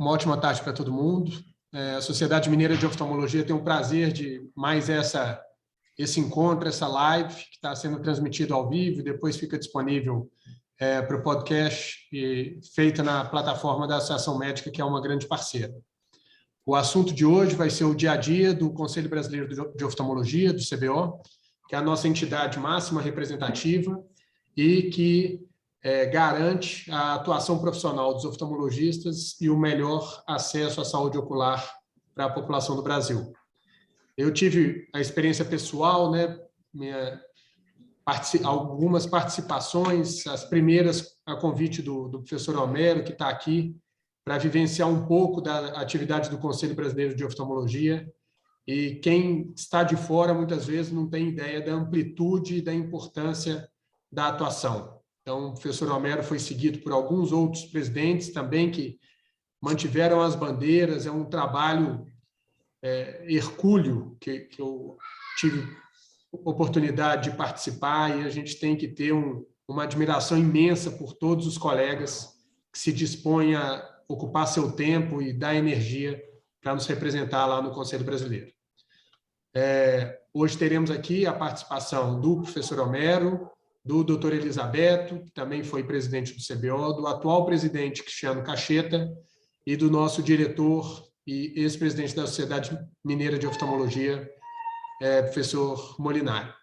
uma ótima tarde para todo mundo. A Sociedade Mineira de Oftalmologia tem o prazer de mais esse encontro, essa live, que está sendo transmitido ao vivo e depois fica disponível para o podcast feita na plataforma da Associação Médica, que é uma grande parceira. O assunto de hoje vai ser o dia a dia do Conselho Brasileiro de Oftalmologia, do CBO, que é a nossa entidade máxima representativa e que garante a atuação profissional dos oftalmologistas e o melhor acesso à saúde ocular para a população do Brasil. Eu tive a experiência pessoal, algumas participações, as primeiras a convite do professor Homero, que está aqui, para vivenciar um pouco da atividade do Conselho Brasileiro de Oftalmologia. E quem está de fora, muitas vezes, não tem ideia da amplitude e da importância da atuação. Então, o professor Homero foi seguido por alguns outros presidentes também que mantiveram as bandeiras. É um trabalho hercúleo que eu tive oportunidade de participar, e a gente tem que ter uma admiração imensa por todos os colegas que se dispõem a ocupar seu tempo e dar energia para nos representar lá no Conselho Brasileiro. Hoje teremos aqui a participação do professor Homero, do Dr. Elisabeto, que também foi presidente do CBO, do atual presidente Cristiano Cacheta e do nosso diretor e ex-presidente da Sociedade Mineira de Oftalmologia, professor Molinari.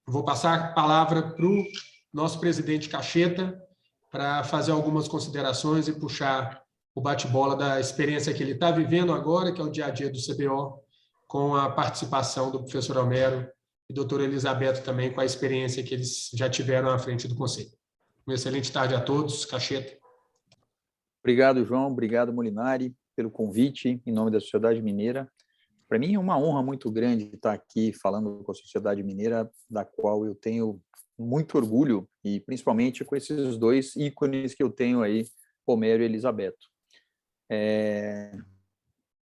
Vou passar a palavra para o nosso presidente Cacheta para fazer algumas considerações e puxar o bate-bola da experiência que ele está vivendo agora, que é o dia a dia do CBO, com a participação do professor Homero e do Dr. Elisabeto também, com a experiência que eles já tiveram à frente do Conselho. Uma excelente tarde a todos. Cacheta. Obrigado, João. Obrigado, Molinari, pelo convite em nome da Sociedade Mineira. Para mim é uma honra muito grande estar aqui falando com a Sociedade Mineira, da qual eu tenho muito orgulho, e principalmente com esses dois ícones que eu tenho aí, Homero e Elisabeto.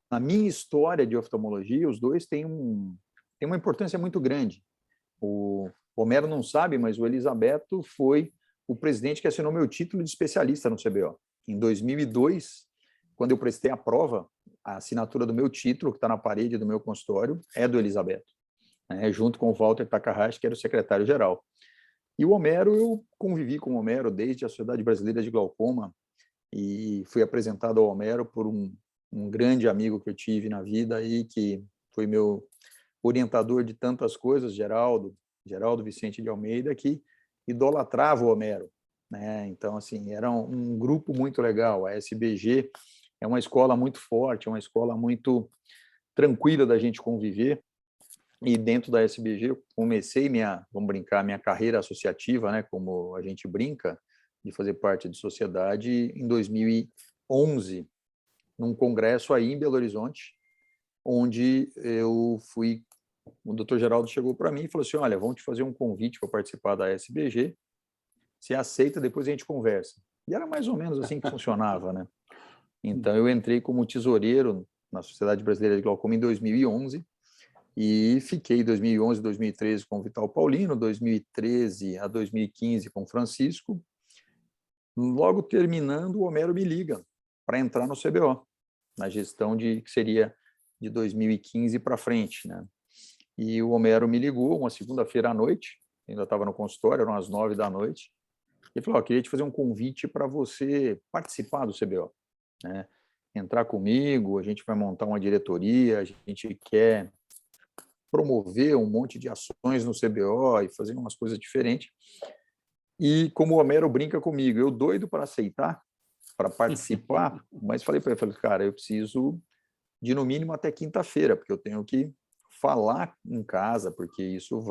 Na minha história de oftalmologia, os dois têm uma importância muito grande. O Homero não sabe, mas o Elisabeto foi o presidente que assinou meu título de especialista no CBO. Em 2002, quando eu prestei a prova, a assinatura do meu título, que está na parede do meu consultório, é do Elisabeto, junto com o Walter Takahashi, que era o secretário-geral. E o Homero, eu convivi com o Homero desde a Sociedade Brasileira de Glaucoma e fui apresentado ao Homero por um grande amigo que eu tive na vida e que foi meu orientador de tantas coisas, Geraldo Vicente de Almeida, que idolatrava o Homero. Então, assim, era um grupo muito legal. A SBG é uma escola muito forte, é uma escola muito tranquila da gente conviver. E dentro da SBG eu comecei minha carreira associativa, como a gente brinca, de fazer parte de sociedade em 2011, num congresso aí em Belo Horizonte, onde o Dr. Geraldo chegou para mim e falou assim: olha, vamos te fazer um convite para participar da SBG, se aceita, depois a gente conversa. E era mais ou menos assim que funcionava, Então, eu entrei como tesoureiro na Sociedade Brasileira de Glaucoma em 2011 e fiquei 2011, 2013 com o Vital Paulino, 2013 a 2015 com o Francisco. Logo terminando, o Homero me liga para entrar no CBO, na gestão que seria de 2015 para frente, E o Homero me ligou uma segunda-feira à noite, ainda estava no consultório, eram as 9 da noite, e falou: queria te fazer um convite para você participar do CBO, entrar comigo, a gente vai montar uma diretoria, a gente quer promover um monte de ações no CBO e fazer umas coisas diferentes. E como o Homero brinca comigo, eu doido para aceitar, para participar, mas falei para ele, cara, eu preciso de no mínimo até quinta-feira, porque eu tenho que falar em casa, porque isso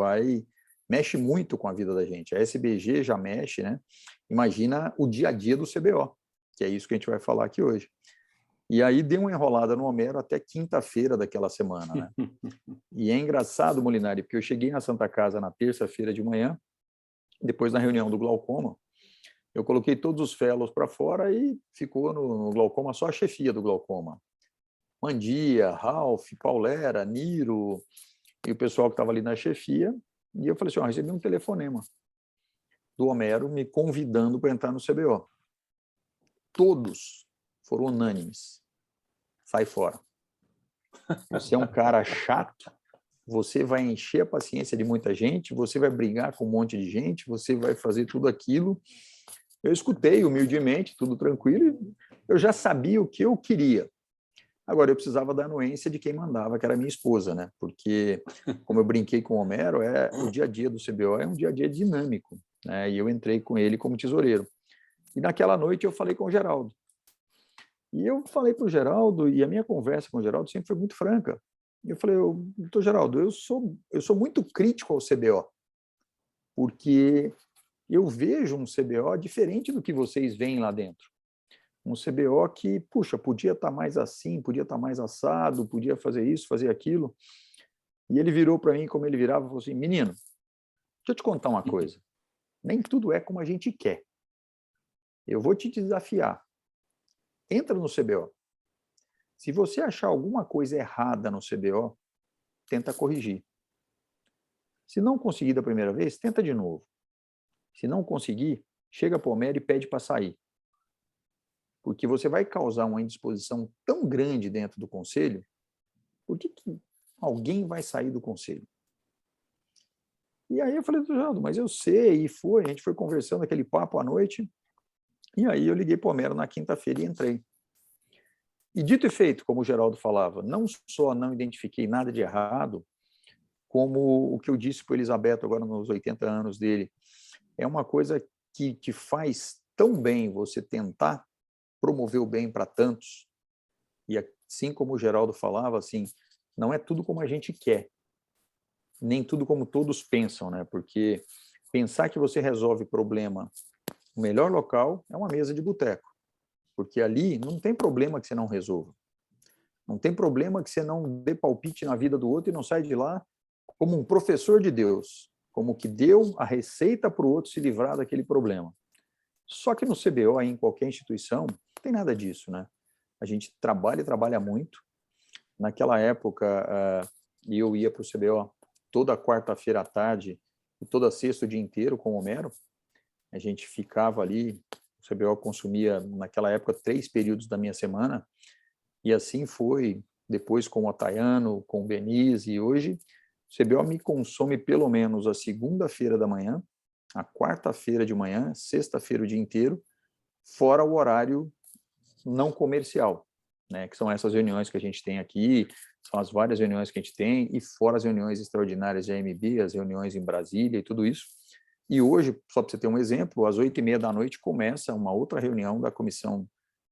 mexe muito com a vida da gente. A SBG já mexe, Imagina o dia a dia do CBO, que é isso que a gente vai falar aqui hoje. E aí deu uma enrolada no Homero até quinta-feira daquela semana, E é engraçado, Molinari, porque eu cheguei na Santa Casa na terça-feira de manhã, depois da reunião do glaucoma, eu coloquei todos os fellows para fora e ficou no glaucoma só a chefia do glaucoma. Mandia, Ralph, Paulera, Niro e o pessoal que estava ali na chefia. E eu falei assim: recebi um telefonema do Homero me convidando para entrar no CBO. Todos foram unânimes. sai fora. Você é um cara chato, você vai encher a paciência de muita gente, você vai brigar com um monte de gente, você vai fazer tudo aquilo. Eu escutei humildemente, tudo tranquilo, eu já sabia o que eu queria. Agora, eu precisava da anuência de quem mandava, que era minha esposa, né? Porque, como eu brinquei com o Homero, o dia a dia do CBO é um dia a dia dinâmico, né? E eu entrei com ele como tesoureiro. E naquela noite eu falei com o Geraldo. E eu falei para o Geraldo, e a minha conversa com o Geraldo sempre foi muito franca. Eu falei, doutor Geraldo, eu sou muito crítico ao CBO, porque eu vejo um CBO diferente do que vocês veem lá dentro. Um CBO que, puxa, podia estar mais assim, podia estar mais assado, podia fazer isso, fazer aquilo. E ele virou para mim, como ele virava, e falou assim, menino, deixa eu te contar uma coisa. Nem tudo é como a gente quer. Eu vou te desafiar. Entra no CBO. Se você achar alguma coisa errada no CBO, tenta corrigir. Se não conseguir da primeira vez, tenta de novo. Se não conseguir, chega para o Homero e pede para sair. Porque você vai causar uma indisposição tão grande dentro do conselho, por que alguém vai sair do conselho? E aí eu falei, Geraldo, mas eu sei, e foi, a gente foi conversando aquele papo à noite, e aí eu liguei para o Homero na quinta-feira e entrei. E dito e feito, como o Geraldo falava, não só não identifiquei nada de errado, como o que eu disse para o Elisabeto agora nos 80 anos dele, é uma coisa que te faz tão bem você tentar promover o bem para tantos, e assim como o Geraldo falava, assim, não é tudo como a gente quer, nem tudo como todos pensam, né? Porque pensar que você resolve problema no melhor local é uma mesa de boteco, porque ali não tem problema que você não resolva, não tem problema que você não dê palpite na vida do outro e não saia de lá como um professor de Deus, como que deu a receita para o outro se livrar daquele problema. Só que no CBO, aí, em qualquer instituição, não tem nada disso, né? A gente trabalha e trabalha muito. Naquela época, eu ia para o CBO toda quarta-feira à tarde e toda sexta o dia inteiro com o Homero. A gente ficava ali, o CBO consumia, naquela época, 3 períodos da minha semana, e assim foi, depois com o Otaiano, com o Beniz, e hoje o CBO me consome pelo menos a segunda-feira da manhã, a quarta-feira de manhã, sexta-feira o dia inteiro, fora o horário não comercial, né, que são essas reuniões que a gente tem aqui, são as várias reuniões que a gente tem, e fora as reuniões extraordinárias de AMB, as reuniões em Brasília e tudo isso. E hoje, só para você ter um exemplo, às 8h30 da noite começa uma outra reunião da comissão,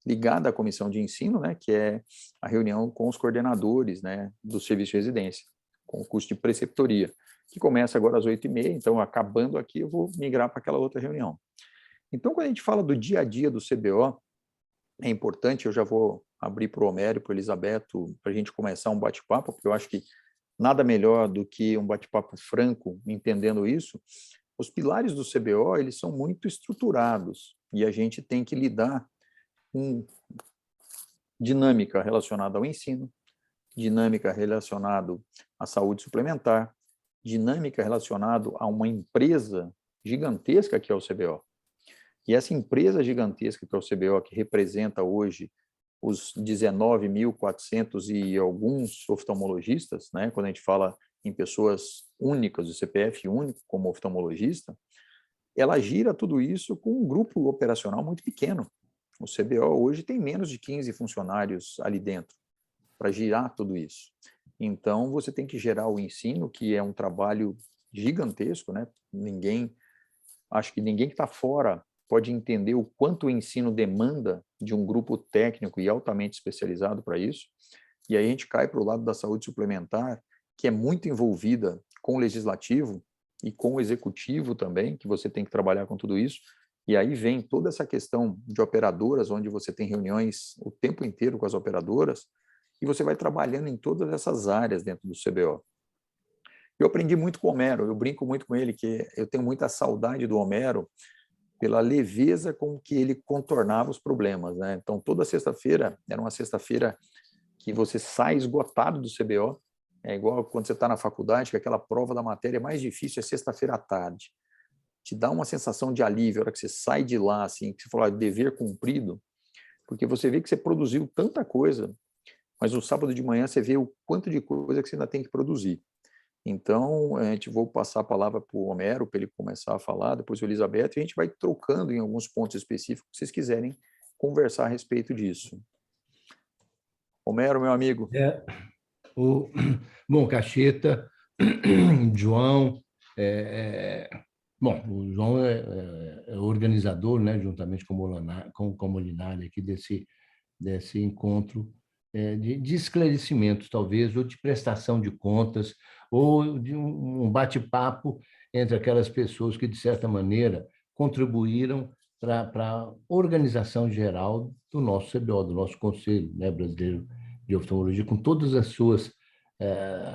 ligada à comissão de ensino, né, que é a reunião com os coordenadores, né, do serviço de residência, com o curso de preceptoria, que começa agora às 8h30, então acabando aqui eu vou migrar para aquela outra reunião. Então, quando a gente fala do dia a dia do CBO, é importante, eu já vou abrir para o Homero e para o Elisabeto, para a gente começar um bate-papo, porque eu acho que nada melhor do que um bate-papo franco, entendendo isso. Os pilares do CBO, eles são muito estruturados, e a gente tem que lidar com dinâmica relacionada ao ensino, dinâmica relacionada à saúde suplementar, dinâmica relacionada a uma empresa gigantesca que é o CBO. E essa empresa gigantesca que é o CBO, que representa hoje os 19.400 e alguns oftalmologistas, né, quando a gente fala em pessoas únicas, o CPF único como oftalmologista, ela gira tudo isso com um grupo operacional muito pequeno. O CBO hoje tem menos de 15 funcionários ali dentro para girar tudo isso. Então, você tem que gerar o ensino, que é um trabalho gigantesco, né? Acho que ninguém que está fora pode entender o quanto o ensino demanda de um grupo técnico e altamente especializado para isso. E aí a gente cai para o lado da saúde suplementar, que é muito envolvida com o legislativo e com o executivo também, que você tem que trabalhar com tudo isso. E aí vem toda essa questão de operadoras, onde você tem reuniões o tempo inteiro com as operadoras, e você vai trabalhando em todas essas áreas dentro do CBO. Eu aprendi muito com o Homero, eu brinco muito com ele, que eu tenho muita saudade do Homero pela leveza com que ele contornava os problemas, né? Então, toda sexta-feira, era uma sexta-feira que você sai esgotado do CBO, é igual quando você está na faculdade, que aquela prova da matéria mais difícil é sexta-feira à tarde. Te dá uma sensação de alívio, a hora que você sai de lá, assim, que você fala, dever cumprido, porque você vê que você produziu tanta coisa, mas no sábado de manhã você vê o quanto de coisa que você ainda tem que produzir. Então, vou passar a palavra para o Homero, para ele começar a falar, depois o Elizabeth, e a gente vai trocando em alguns pontos específicos, se vocês quiserem conversar a respeito disso. Homero, meu amigo. Bom, Cacheta, João, bom, o João é organizador, né, juntamente com o Molinari aqui desse encontro de esclarecimentos, talvez, ou de prestação de contas, ou de um bate-papo entre aquelas pessoas que, de certa maneira, contribuíram para a organização geral do nosso CBO, do nosso Conselho, né, Brasileiro de Oftalmologia, com todas as suas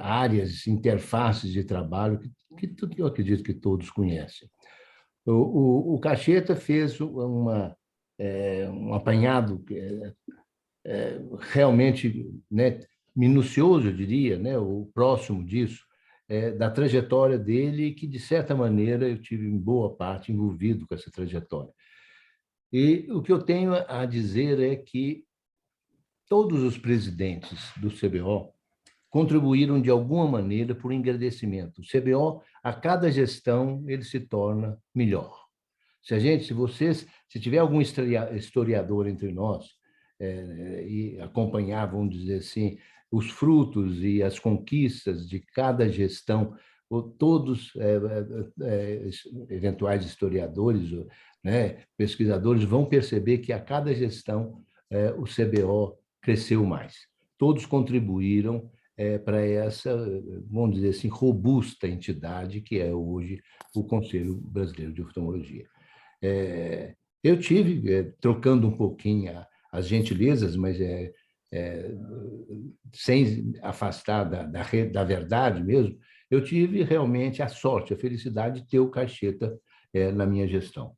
áreas, interfaces de trabalho, que eu acredito que todos conhecem. O Cacheta fez um apanhado realmente, né, minucioso, eu diria, né, o próximo disso, da trajetória dele, que, de certa maneira, eu tive, em boa parte, envolvido com essa trajetória. E o que eu tenho a dizer é que todos os presidentes do CBO contribuíram de alguma maneira por engrandecimento. O CBO, a cada gestão, ele se torna melhor. Se tiver algum historiador entre nós e acompanhar, vamos dizer assim, os frutos e as conquistas de cada gestão, todos eventuais historiadores, né, pesquisadores, vão perceber que a cada gestão o CBO cresceu mais. Todos contribuíram para essa, vamos dizer assim, robusta entidade que é hoje o Conselho Brasileiro de Oftalmologia. Eu tive, trocando um pouquinho as gentilezas, mas sem afastar da verdade mesmo, eu tive realmente a sorte, a felicidade de ter o Cacheta na minha gestão.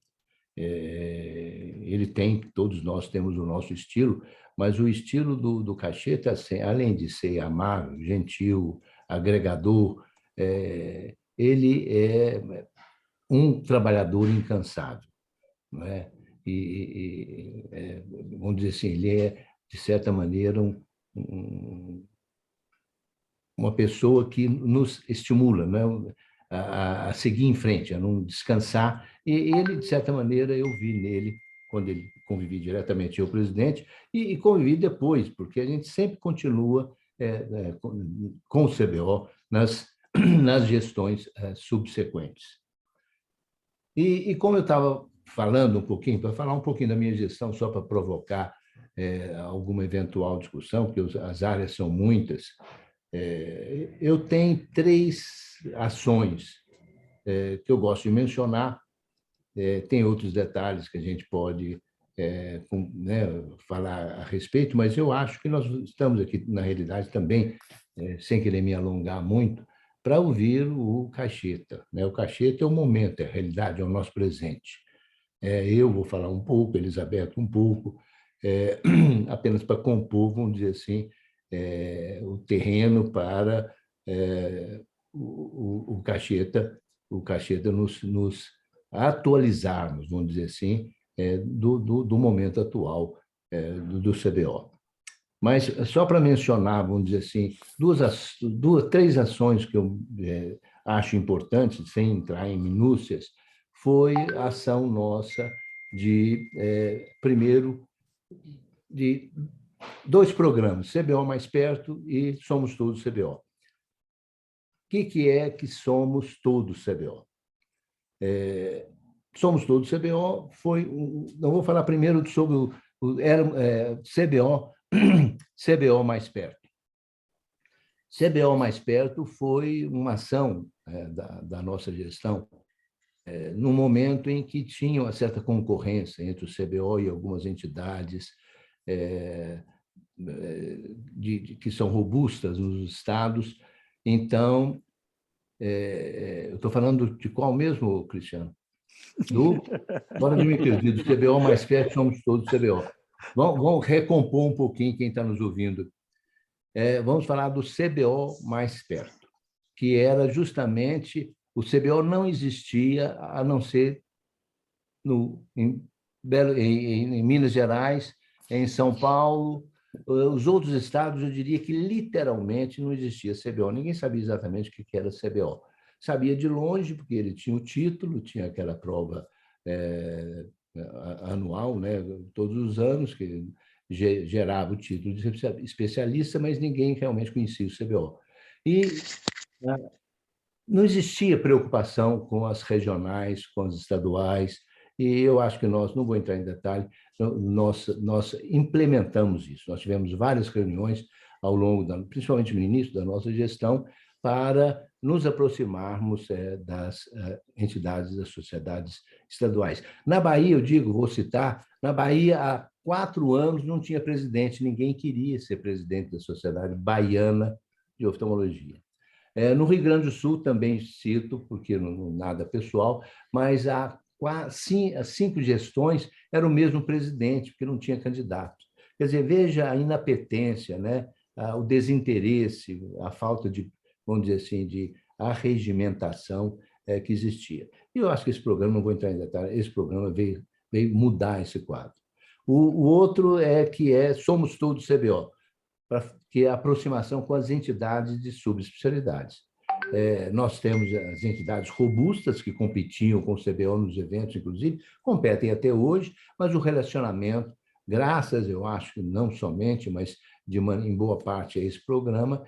Ele tem, todos nós temos o nosso estilo, mas o estilo do Cacheta, além de ser amável, gentil, agregador, ele é um trabalhador incansável, não é? Vamos dizer assim, ele é, de certa maneira, uma pessoa que nos estimula, né, a seguir em frente, a não descansar. E ele, de certa maneira, eu vi nele, quando ele convivi diretamente eu, presidente, e convivi depois, porque a gente sempre continua com o CBO nas gestões subsequentes. E como eu estava falando um pouquinho, para falar um pouquinho da minha gestão, só para provocar alguma eventual discussão, porque as áreas são muitas, eu tenho 3 ações que eu gosto de mencionar. Tem outros detalhes que a gente pode falar a respeito, mas eu acho que nós estamos aqui, na realidade, também, sem querer me alongar muito, para ouvir o Cacheta, né? O Cacheta é o momento, é a realidade, é o nosso presente. Eu vou falar um pouco, Elizabeth um pouco, apenas para compor, vamos dizer assim, o terreno para o Cacheta nos atualizarmos, vamos dizer assim, do momento atual do CBO. Mas, só para mencionar, vamos dizer assim, 3 ações que eu acho importantes, sem entrar em minúcias, foi a ação nossa primeiro, de 2 programas, CBO Mais Perto e Somos Todos CBO. O que é que Somos Todos CBO? Somos Todos CBO foi... Não vou falar primeiro sobre CBO Mais Perto. CBO Mais Perto foi uma ação da nossa gestão no momento em que tinha uma certa concorrência entre o CBO e algumas entidades que são robustas nos estados. Então, eu estou falando de qual mesmo, Cristiano? Agora de me perdi, do CBO Mais Perto, Somos Todos CBO. Vamos recompor um pouquinho quem está nos ouvindo. Vamos falar do CBO Mais Perto, que era justamente... O CBO não existia a não ser em Minas Gerais, em São Paulo Os outros estados, eu diria que literalmente não existia CBO. Ninguém sabia exatamente o que era CBO. Sabia de longe, porque ele tinha o título, tinha aquela prova anual, né, todos os anos, que gerava o título de especialista, mas ninguém realmente conhecia o CBO. E não existia preocupação com as regionais, com as estaduais, e eu acho que nós, não vou entrar em detalhe, nós implementamos isso. Nós tivemos várias reuniões ao longo, principalmente no início da nossa gestão, para nos aproximarmos das entidades, das sociedades estaduais. Na Bahia, eu digo, vou citar, na Bahia, há 4 anos não tinha presidente, ninguém queria ser presidente da Sociedade Baiana de Oftalmologia. No Rio Grande do Sul também cito, porque não nada pessoal, mas há 5 gestões era o mesmo presidente, porque não tinha candidato. Quer dizer, veja a inapetência, né? O desinteresse, a falta de, vamos dizer assim, de arregimentação que existia. E eu acho que esse programa, não vou entrar em detalhe, esse programa veio mudar esse quadro. O outro Somos Todos CBO, que é a aproximação com as entidades de subespecialidades. Nós temos as entidades robustas que competiam com o CBO nos eventos, inclusive, competem até hoje, mas o relacionamento, graças, eu acho que não somente, mas em boa parte a esse programa,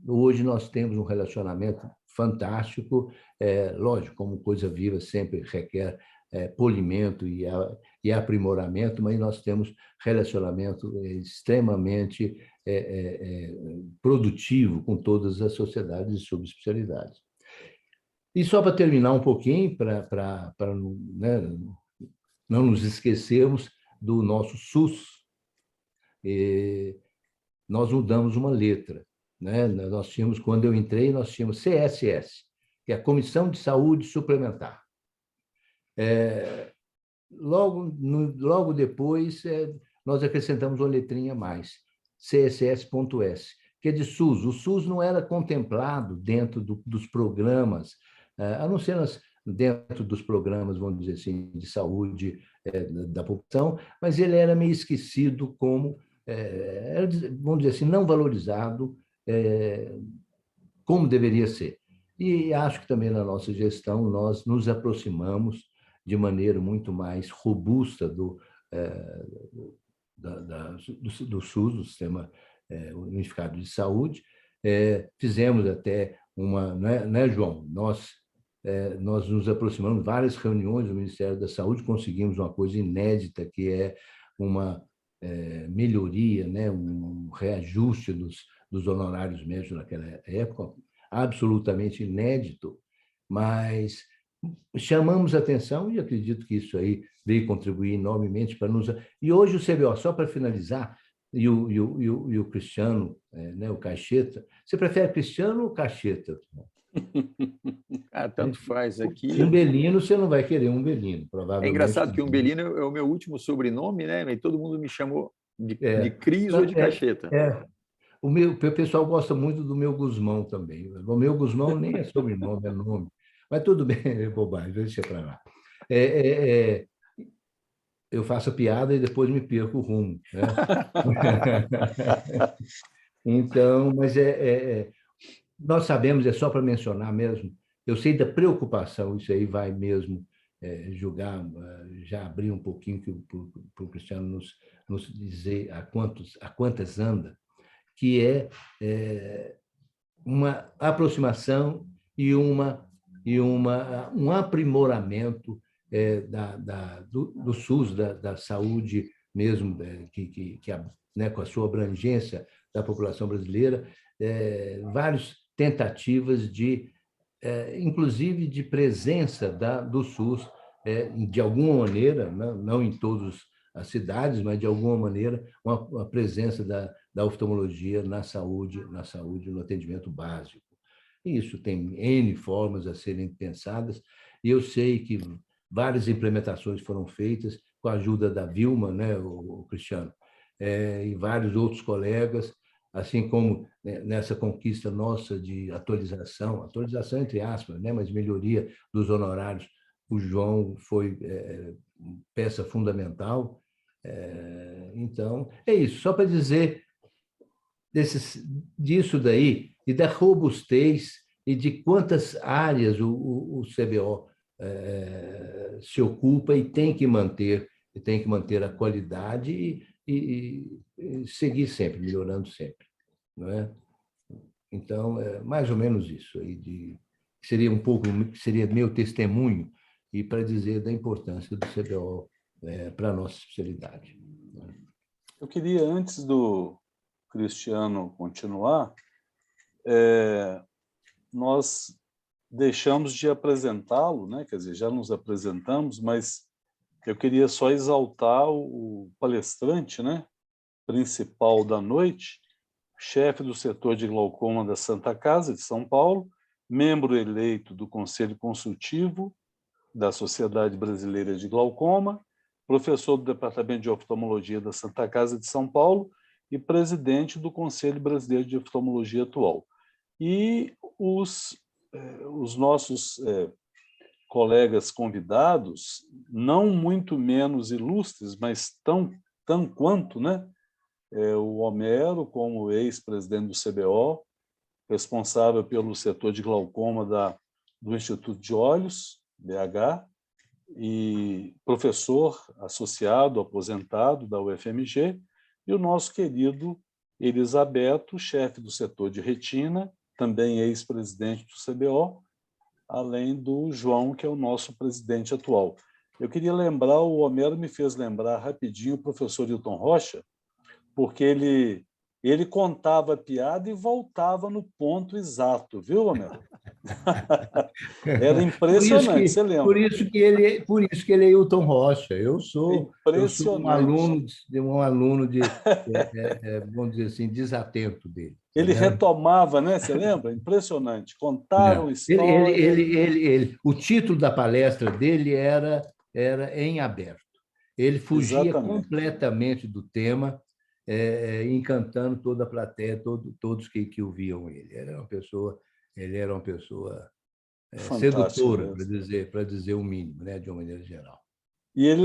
hoje nós temos um relacionamento fantástico, lógico, como coisa viva sempre requer polimento e aprimoramento, mas nós temos relacionamento extremamente produtivo com todas as sociedades e subespecialidades. E só para terminar um pouquinho, para né, não nos esquecermos do nosso SUS, nós mudamos uma letra. Né? Nós tínhamos, quando eu entrei, nós tínhamos CSS, que é a Comissão de Saúde Suplementar. Logo depois, nós acrescentamos uma letrinha a mais, CSS.S, que é de SUS. O SUS não era contemplado dentro dos programas, a não ser dentro dos programas, vamos dizer assim, de saúde da população, mas ele era meio esquecido como, vamos dizer assim, não valorizado como deveria ser. E acho que também na nossa gestão nós nos aproximamos de maneira muito mais robusta do SUS, do Sistema Unificado de Saúde. Fizemos até uma, né, João? Nós nos aproximamos, várias reuniões do Ministério da Saúde, conseguimos uma coisa inédita, que é uma melhoria, né, um reajuste dos honorários médicos naquela época, absolutamente inédito, mas chamamos atenção e acredito que isso aí veio contribuir enormemente para nos... E hoje o CBO, só para finalizar, e o Cristiano, né, o Cacheta, você prefere Cristiano ou Cacheta? Tanto faz aqui. Umbelino, você não vai querer Umbelino, provavelmente. É engraçado que Umbelino é o meu último sobrenome, né? E todo mundo me chamou de Cris ou de Cacheta. O pessoal gosta muito do meu Guzmão também. O meu Guzmão nem é sobrenome, é nome. Mas tudo bem, é bobagem, deixa para lá. Eu faço a piada e depois me perco o rumo. Né? Então, mas nós sabemos, é só para mencionar mesmo, eu sei da preocupação, isso aí vai mesmo julgar, já abrir um pouquinho para o Cristiano nos dizer a quantas anda, que uma aproximação e um aprimoramento do SUS, da saúde mesmo, né, com a sua abrangência da população brasileira, várias tentativas inclusive de presença do SUS, de alguma maneira, não em todas as cidades, mas de alguma maneira, uma presença da oftalmologia na saúde, no atendimento básico. E isso tem N formas a serem pensadas, e eu sei que várias implementações foram feitas com a ajuda da Vilma, né, o Cristiano, e vários outros colegas, assim como nessa conquista nossa de atualização entre aspas, né, mas melhoria dos honorários, o João foi peça fundamental. Então, é isso. Só para dizer disso daí, e da robustez e de quantas áreas o CBO se ocupa e tem que manter a qualidade e seguir sempre, melhorando sempre, não é? Então, é mais ou menos isso aí, seria meu testemunho e para dizer da importância do CBO para a nossa especialidade. Eu queria, antes do Cristiano continuar, nós deixamos de apresentá-lo, né? Quer dizer, já nos apresentamos, mas eu queria só exaltar o palestrante, né? Principal da noite, chefe do setor de glaucoma da Santa Casa de São Paulo, membro eleito do Conselho Consultivo da Sociedade Brasileira de Glaucoma, professor do Departamento de Oftalmologia da Santa Casa de São Paulo e presidente do Conselho Brasileiro de Oftalmologia atual. E os nossos colegas convidados, não muito menos ilustres, mas tão quanto, né? O Homero, como ex-presidente do CBO, responsável pelo setor de glaucoma do Instituto de Olhos, BH, e professor associado, aposentado da UFMG, e o nosso querido Elisabeto, chefe do setor de retina, também ex-presidente do CBO, além do João, que é o nosso presidente atual. Eu queria lembrar, o Homero me fez lembrar rapidinho o professor Hilton Rocha, porque ele contava a piada e voltava no ponto exato, viu, Homero? Era impressionante, você lembra? Por isso que ele é Hilton Rocha. Eu sou um aluno vamos dizer assim, desatento dele. Ele retomava, né? Você lembra? Impressionante. Contaram história. O título da palestra dele era Em Aberto. Ele fugia completamente do tema, encantando toda a plateia, todos que ouviam ele. Ele era uma pessoa sedutora, para dizer o mínimo, né, de uma maneira geral. E ele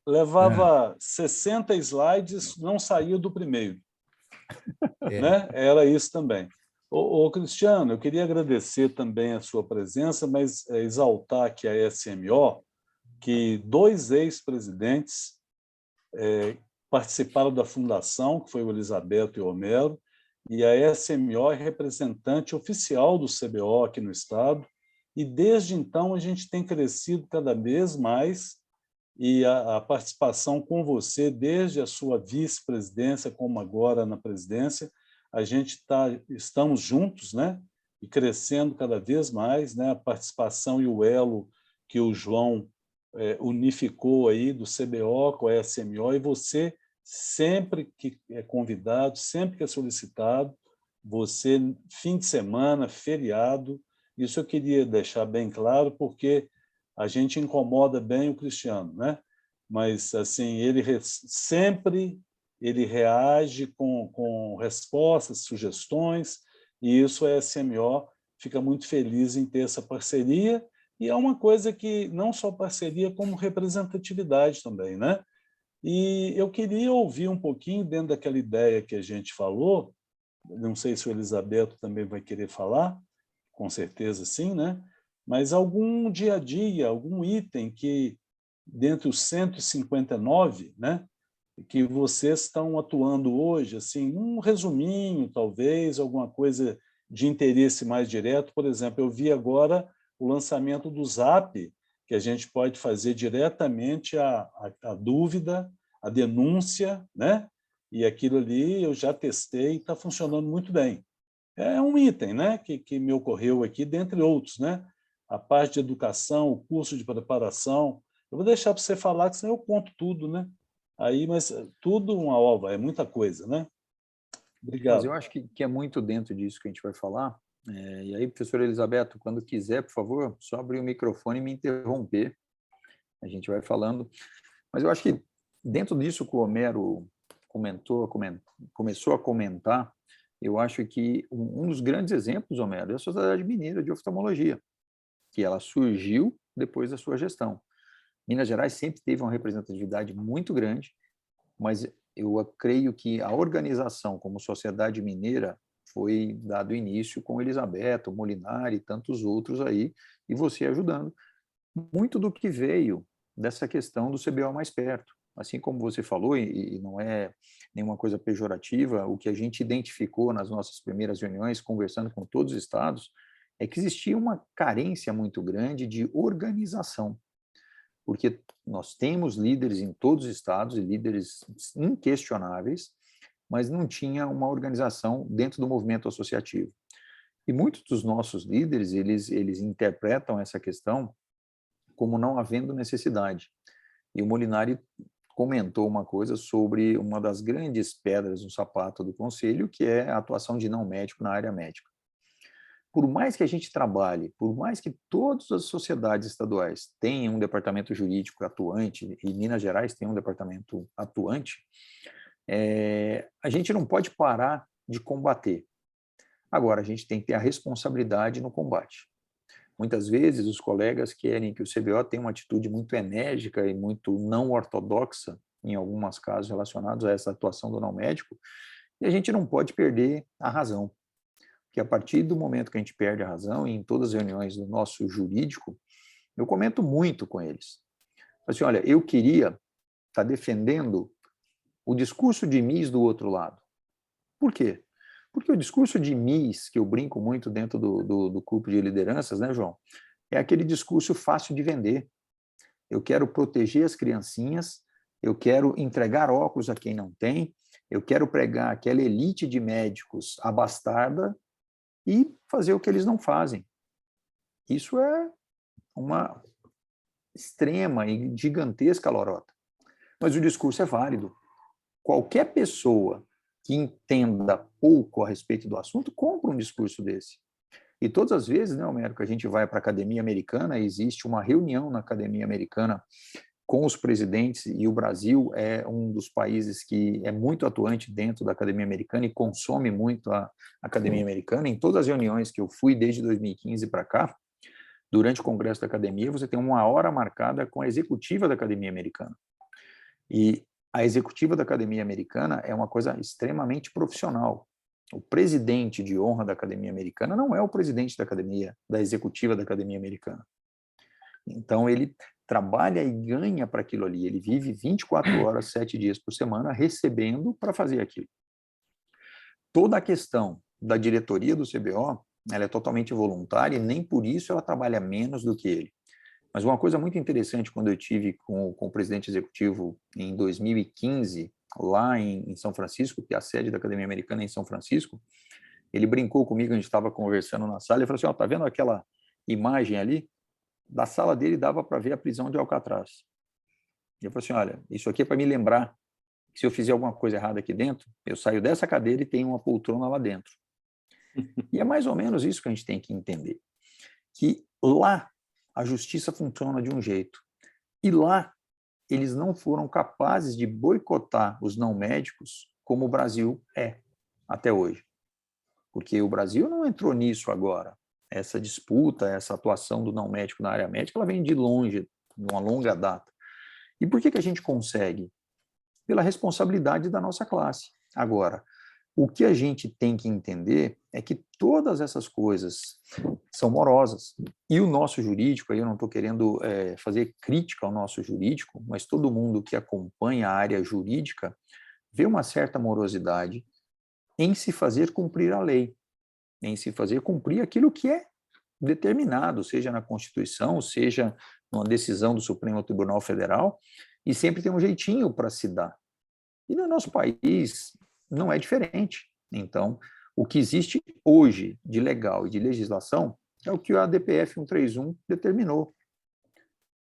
levava 60 slides, não saía do primeiro. Né? Era isso também. Ô, Cristiano, eu queria agradecer também a sua presença, mas exaltar aqui a SMO, que 2 ex-presidentes participaram da fundação, que foi o Elisabeto e o Homero, e a SMO é representante oficial do CBO aqui no Estado, e desde então a gente tem crescido cada vez mais, e a participação com você, desde a sua vice-presidência, como agora na presidência, a gente estamos juntos, né? E crescendo cada vez mais, né? A participação e o elo que o João unificou aí do CBO com a SMO, e você, sempre que é convidado, sempre que é solicitado, você, fim de semana, feriado, isso eu queria deixar bem claro, porque a gente incomoda bem o Cristiano, né? Mas assim, ele sempre reage com respostas, sugestões, e isso a SMO fica muito feliz em ter essa parceria, e é uma coisa que não só parceria, como representatividade também, né? E eu queria ouvir um pouquinho, dentro daquela ideia que a gente falou, não sei se o Elisabeto também vai querer falar, com certeza sim, né? Mas algum dia a dia, algum item que, dentre os 159, né, que vocês estão atuando hoje, assim, um resuminho, talvez, alguma coisa de interesse mais direto. Por exemplo, eu vi agora o lançamento do Zap, que a gente pode fazer diretamente a dúvida, a denúncia, né? E aquilo ali eu já testei e está funcionando muito bem. É um item, né, que me ocorreu aqui, dentre outros, né? A parte de educação, o curso de preparação. Eu vou deixar para você falar, que senão eu conto tudo, né? Aí, mas tudo uma ova, é muita coisa, né? Obrigado. Mas eu acho que é muito dentro disso que a gente vai falar. E aí, professor Elisabeto, quando quiser, por favor, só abrir o microfone e me interromper. A gente vai falando. Mas eu acho que dentro disso que o Homero começou a comentar, eu acho que um dos grandes exemplos, Homero, é a Sociedade Mineira de Oftalmologia, que ela surgiu depois da sua gestão. Minas Gerais sempre teve uma representatividade muito grande, mas eu creio que a organização como Sociedade Mineira foi dado início com Elisabetta, Molinari e tantos outros aí, e você ajudando. Muito do que veio dessa questão do CBO mais perto. Assim como você falou, e não é nenhuma coisa pejorativa, o que a gente identificou nas nossas primeiras reuniões, conversando com todos os estados, é que existia uma carência muito grande de organização, porque nós temos líderes em todos os estados, e líderes inquestionáveis, mas não tinha uma organização dentro do movimento associativo. E muitos dos nossos líderes, eles interpretam essa questão como não havendo necessidade. E o Molinari comentou uma coisa sobre uma das grandes pedras no sapato do Conselho, que é a atuação de não médico na área médica. Por mais que a gente trabalhe, por mais que todas as sociedades estaduais tenham um departamento jurídico atuante, e Minas Gerais tem um departamento atuante, a gente não pode parar de combater. Agora, a gente tem que ter a responsabilidade no combate. Muitas vezes, os colegas querem que o CBO tenha uma atitude muito enérgica e muito não ortodoxa, em alguns casos relacionados a essa atuação do não médico, e a gente não pode perder a razão. Porque a partir do momento que a gente perde a razão, e em todas as reuniões do nosso jurídico, eu comento muito com eles. Assim, olha, eu queria estar defendendo o discurso de Mises do outro lado. Por quê? Porque o discurso de Mises, que eu brinco muito dentro do grupo de lideranças, né, João? É aquele discurso fácil de vender. Eu quero proteger as criancinhas, eu quero entregar óculos a quem não tem, eu quero pregar aquela elite de médicos abastarda e fazer o que eles não fazem. Isso é uma extrema e gigantesca lorota. Mas o discurso é válido. Qualquer pessoa que entenda pouco a respeito do assunto, compra um discurso desse. E todas as vezes, né, Homero, que a gente vai para a Academia Americana, existe uma reunião na Academia Americana com os presidentes, e o Brasil é um dos países que é muito atuante dentro da Academia Americana e consome muito a Academia Americana. Em todas as reuniões que eu fui desde 2015 para cá, durante o Congresso da Academia, você tem uma hora marcada com a executiva da Academia Americana. E a executiva da Academia Americana é uma coisa extremamente profissional. O presidente de honra da Academia Americana não é o presidente da executiva da Academia Americana. Então, ele trabalha e ganha para aquilo ali. Ele vive 24 horas, 7 dias por semana, recebendo para fazer aquilo. Toda a questão da diretoria do CBO, ela é totalmente voluntária e nem por isso ela trabalha menos do que ele. Mas uma coisa muito interessante, quando eu tive com o presidente executivo em 2015, lá em São Francisco, que é a sede da Academia Americana é em São Francisco, ele brincou comigo, a gente estava conversando na sala, e falou assim, ó, tá vendo aquela imagem ali? Da sala dele dava para ver a prisão de Alcatraz. E eu falei assim, olha, isso aqui é para me lembrar que se eu fizer alguma coisa errada aqui dentro, eu saio dessa cadeira e tenho uma poltrona lá dentro. E é mais ou menos isso que a gente tem que entender. Que lá a justiça funciona de um jeito. E lá eles não foram capazes de boicotar os não médicos como o Brasil é até hoje. Porque o Brasil não entrou nisso agora. Essa disputa, essa atuação do não médico na área médica, ela vem de longe, de uma longa data. E por que a gente consegue? Pela responsabilidade da nossa classe. Agora, o que a gente tem que entender é que todas essas coisas são morosas. E o nosso jurídico, aí eu não estou querendo fazer crítica ao nosso jurídico, mas todo mundo que acompanha a área jurídica vê uma certa morosidade em se fazer cumprir a lei, em se fazer cumprir aquilo que é determinado, seja na Constituição, seja numa decisão do Supremo Tribunal Federal, e sempre tem um jeitinho para se dar. E no nosso país não é diferente. Então, o que existe hoje de legal e de legislação é o que a DPF 131 determinou.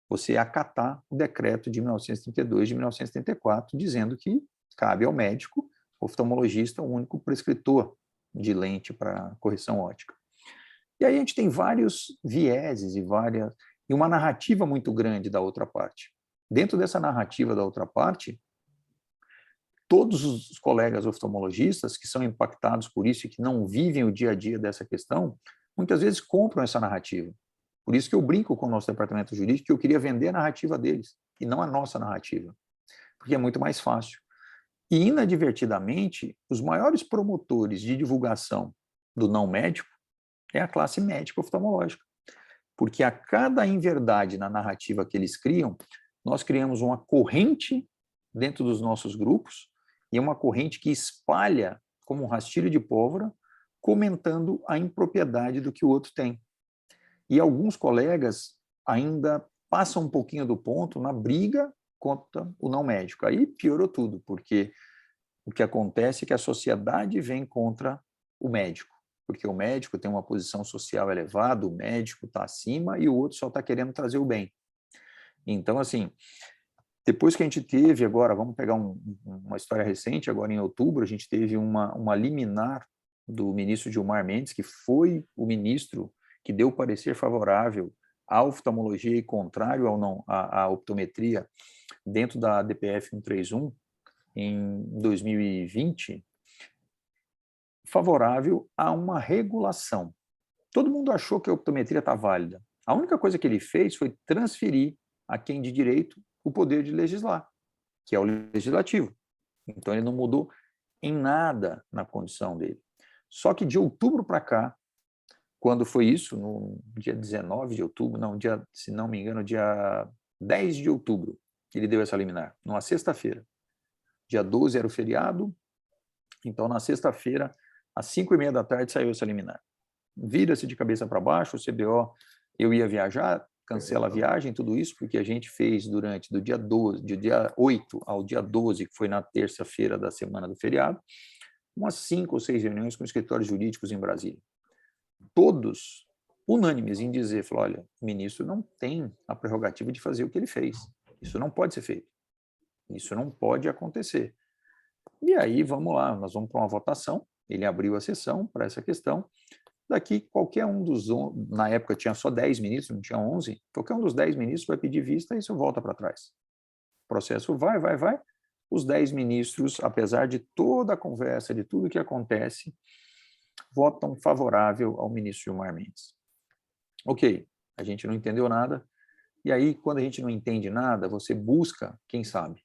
Você acatar o decreto de 1932, de 1934, dizendo que cabe ao médico, oftalmologista, o único prescritor de lente para correção óptica. E aí a gente tem vários vieses e uma narrativa muito grande da outra parte. Dentro dessa narrativa da outra parte, todos os colegas oftalmologistas que são impactados por isso e que não vivem o dia a dia dessa questão, muitas vezes compram essa narrativa. Por isso que eu brinco com o nosso departamento jurídico que eu queria vender a narrativa deles e não a nossa narrativa, porque é muito mais fácil. E, inadvertidamente, os maiores promotores de divulgação do não médico é a classe médica oftalmológica. Porque a cada inverdade na narrativa que eles criam, nós criamos uma corrente dentro dos nossos grupos e uma corrente que espalha como um rastilho de pólvora, comentando a impropriedade do que o outro tem. E alguns colegas ainda passam um pouquinho do ponto na briga contra o não médico. Aí piorou tudo, porque o que acontece é que a sociedade vem contra o médico, porque o médico tem uma posição social elevada, o médico está acima e o outro só está querendo trazer o bem. Então, assim, depois que a gente teve agora, vamos pegar uma história recente, agora em outubro, a gente teve uma liminar do ministro Gilmar Mendes, que foi o ministro que deu parecer favorável à oftalmologia e contrário à optometria dentro da DPF 131 em 2020, favorável a uma regulação. Todo mundo achou que a optometria está válida. A única coisa que ele fez foi transferir a quem de direito o poder de legislar, que é o legislativo. Então, ele não mudou em nada na condição dele. Só que de outubro para cá, quando foi isso, no dia 19 de outubro, não, se não me engano, dia 10 de outubro, ele deu essa liminar, numa sexta-feira. Dia 12 era o feriado, então na sexta-feira, às 5h30 da tarde, saiu essa liminar. Vira-se de cabeça para baixo, o CBO, eu ia viajar, cancela a viagem, tudo isso, porque a gente fez do dia 8 ao dia 12, que foi na terça-feira da semana do feriado, umas 5 ou 6 reuniões com escritórios jurídicos em Brasília. Todos unânimes em dizer, olha, o ministro não tem a prerrogativa de fazer o que ele fez. Isso não pode ser feito. Isso não pode acontecer. E aí, vamos lá, nós vamos para uma votação. Ele abriu a sessão para essa questão. Daqui, qualquer um na época tinha só 10 ministros, não tinha 11, qualquer um dos 10 ministros vai pedir vista e isso volta para trás. O processo vai. Os 10 ministros, apesar de toda a conversa, de tudo que acontece, votam favorável ao ministro Gilmar Mendes. Ok, a gente não entendeu nada, e aí, quando a gente não entende nada, você busca quem sabe.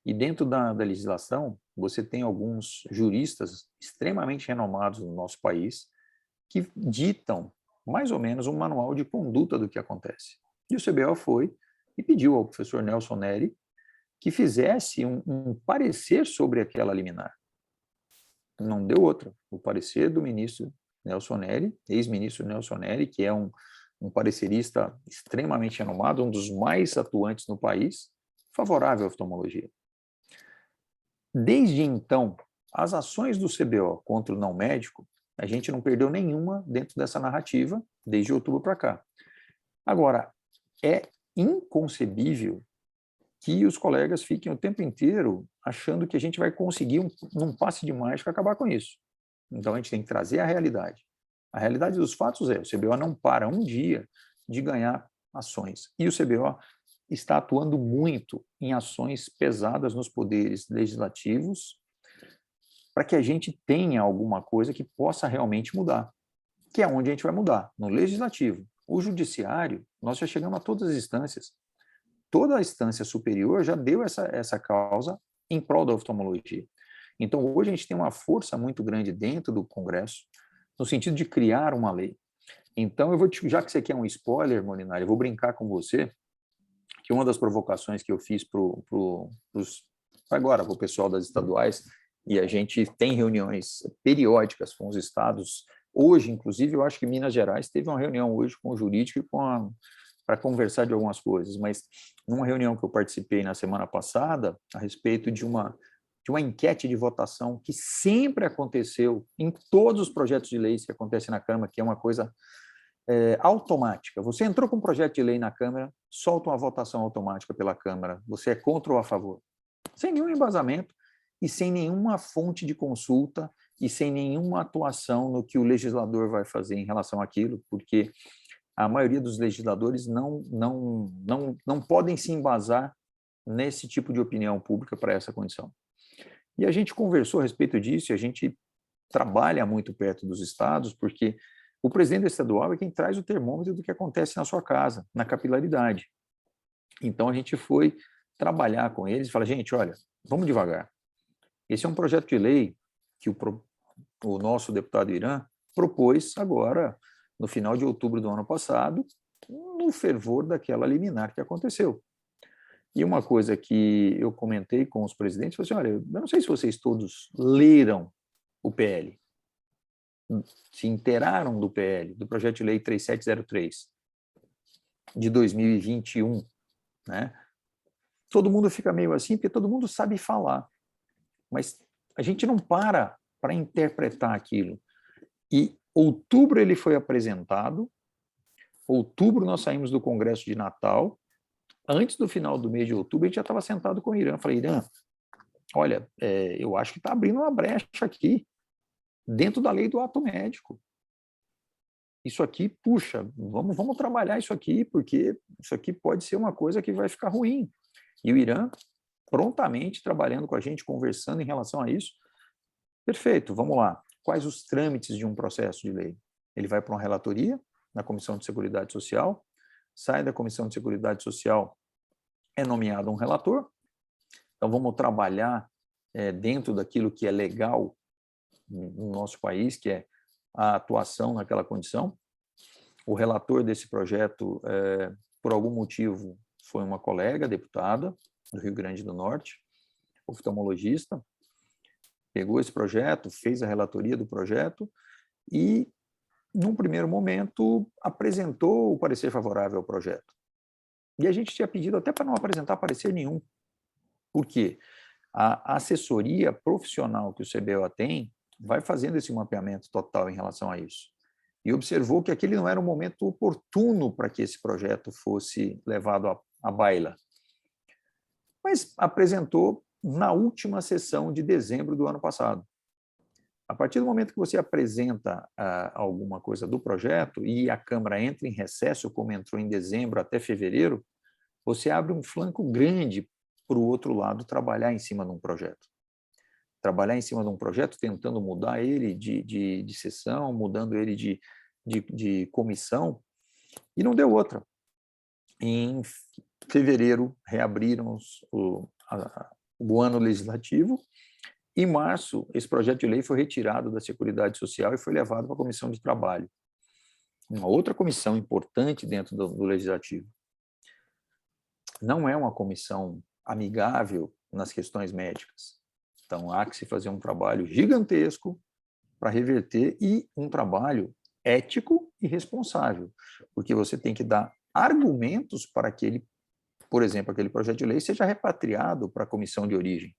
E dentro da legislação, você tem alguns juristas extremamente renomados no nosso país que ditam mais ou menos um manual de conduta do que acontece. E o CBO foi e pediu ao professor Nelson Neri que fizesse um parecer sobre aquela liminar. Não deu outro. O parecer do ministro Nelson Neri, ex-ministro Nelson Neri, que é um parecerista extremamente renomado, um dos mais atuantes no país, favorável à oftalmologia. Desde então, as ações do CBO contra o não médico, a gente não perdeu nenhuma dentro dessa narrativa, desde outubro para cá. Agora, é inconcebível que os colegas fiquem o tempo inteiro achando que a gente vai conseguir, num passe de mágica, acabar com isso. Então, a gente tem que trazer a realidade. A realidade dos fatos é, o CBO não para um dia de ganhar ações. E o CBO está atuando muito em ações pesadas nos poderes legislativos para que a gente tenha alguma coisa que possa realmente mudar, que é onde a gente vai mudar, no legislativo. O judiciário, nós já chegamos a todas as instâncias. Toda a instância superior já deu essa causa em prol da oftalmologia. Então, hoje a gente tem uma força muito grande dentro do Congresso, no sentido de criar uma lei. Então, já que você quer um spoiler, Molinari, eu vou brincar com você, que uma das provocações que eu fiz agora para o pessoal das estaduais, e a gente tem reuniões periódicas com os estados, hoje, inclusive, eu acho que Minas Gerais teve uma reunião hoje com o jurídico e para conversar de algumas coisas, mas numa reunião que eu participei na semana passada, a respeito de uma enquete de votação que sempre aconteceu em todos os projetos de leis que acontecem na Câmara, que é uma coisa automática. Você entrou com um projeto de lei na Câmara, solta uma votação automática pela Câmara, você é contra ou a favor, sem nenhum embasamento e sem nenhuma fonte de consulta e sem nenhuma atuação no que o legislador vai fazer em relação àquilo, porque a maioria dos legisladores não podem se embasar nesse tipo de opinião pública para essa condição. E a gente conversou a respeito disso, e a gente trabalha muito perto dos estados, porque o presidente estadual é quem traz o termômetro do que acontece na sua casa, na capilaridade. Então, a gente foi trabalhar com eles e falar, gente, olha, vamos devagar. Esse é um projeto de lei que o nosso deputado Irã propôs agora, no final de outubro do ano passado, no fervor daquela liminar que aconteceu. E uma coisa que eu comentei com os presidentes, foi assim, olha, eu não sei se vocês todos leram o PL, se inteiraram do PL, do projeto de lei 3703, de 2021, né? Todo mundo fica meio assim, porque todo mundo sabe falar, mas a gente não para interpretar aquilo. E outubro ele foi apresentado, outubro nós saímos do Congresso de Natal, antes do final do mês de outubro, a gente já estava sentado com o Irã. Falei, Irã, olha, eu acho que está abrindo uma brecha aqui, dentro da lei do ato médico. Isso aqui, puxa, vamos trabalhar isso aqui, porque isso aqui pode ser uma coisa que vai ficar ruim. E o Irã, prontamente trabalhando com a gente, conversando em relação a isso. Perfeito, vamos lá. Quais os trâmites de um processo de lei? Ele vai para uma relatoria na Comissão de Seguridade Social, sai da Comissão de Seguridade Social, é nomeado um relator. Então, vamos trabalhar dentro daquilo que é legal no nosso país, que é a atuação naquela condição. O relator desse projeto, por algum motivo, foi uma colega deputada do Rio Grande do Norte, oftalmologista, pegou esse projeto, fez a relatoria do projeto e, num primeiro momento, apresentou o parecer favorável ao projeto. E a gente tinha pedido até para não apresentar parecer nenhum. Por quê? A assessoria profissional que o CBO tem vai fazendo esse mapeamento total em relação a isso. E observou que aquele não era um momento oportuno para que esse projeto fosse levado à baila. Mas apresentou na última sessão de dezembro do ano passado. A partir do momento que você apresenta alguma coisa do projeto e a Câmara entra em recesso, como entrou em dezembro até fevereiro, você abre um flanco grande para o outro lado trabalhar em cima de um projeto. Trabalhar em cima de um projeto, tentando mudar ele de sessão, mudando ele de comissão, e não deu outra. Em fevereiro, reabriram o ano legislativo. Em março, esse projeto de lei foi retirado da Seguridade Social e foi levado para a Comissão de Trabalho, uma outra comissão importante dentro do Legislativo. Não é uma comissão amigável nas questões médicas. Então, há que se fazer um trabalho gigantesco para reverter e um trabalho ético e responsável, porque você tem que dar argumentos para que ele, por exemplo, aquele projeto de lei seja repatriado para a comissão de origem.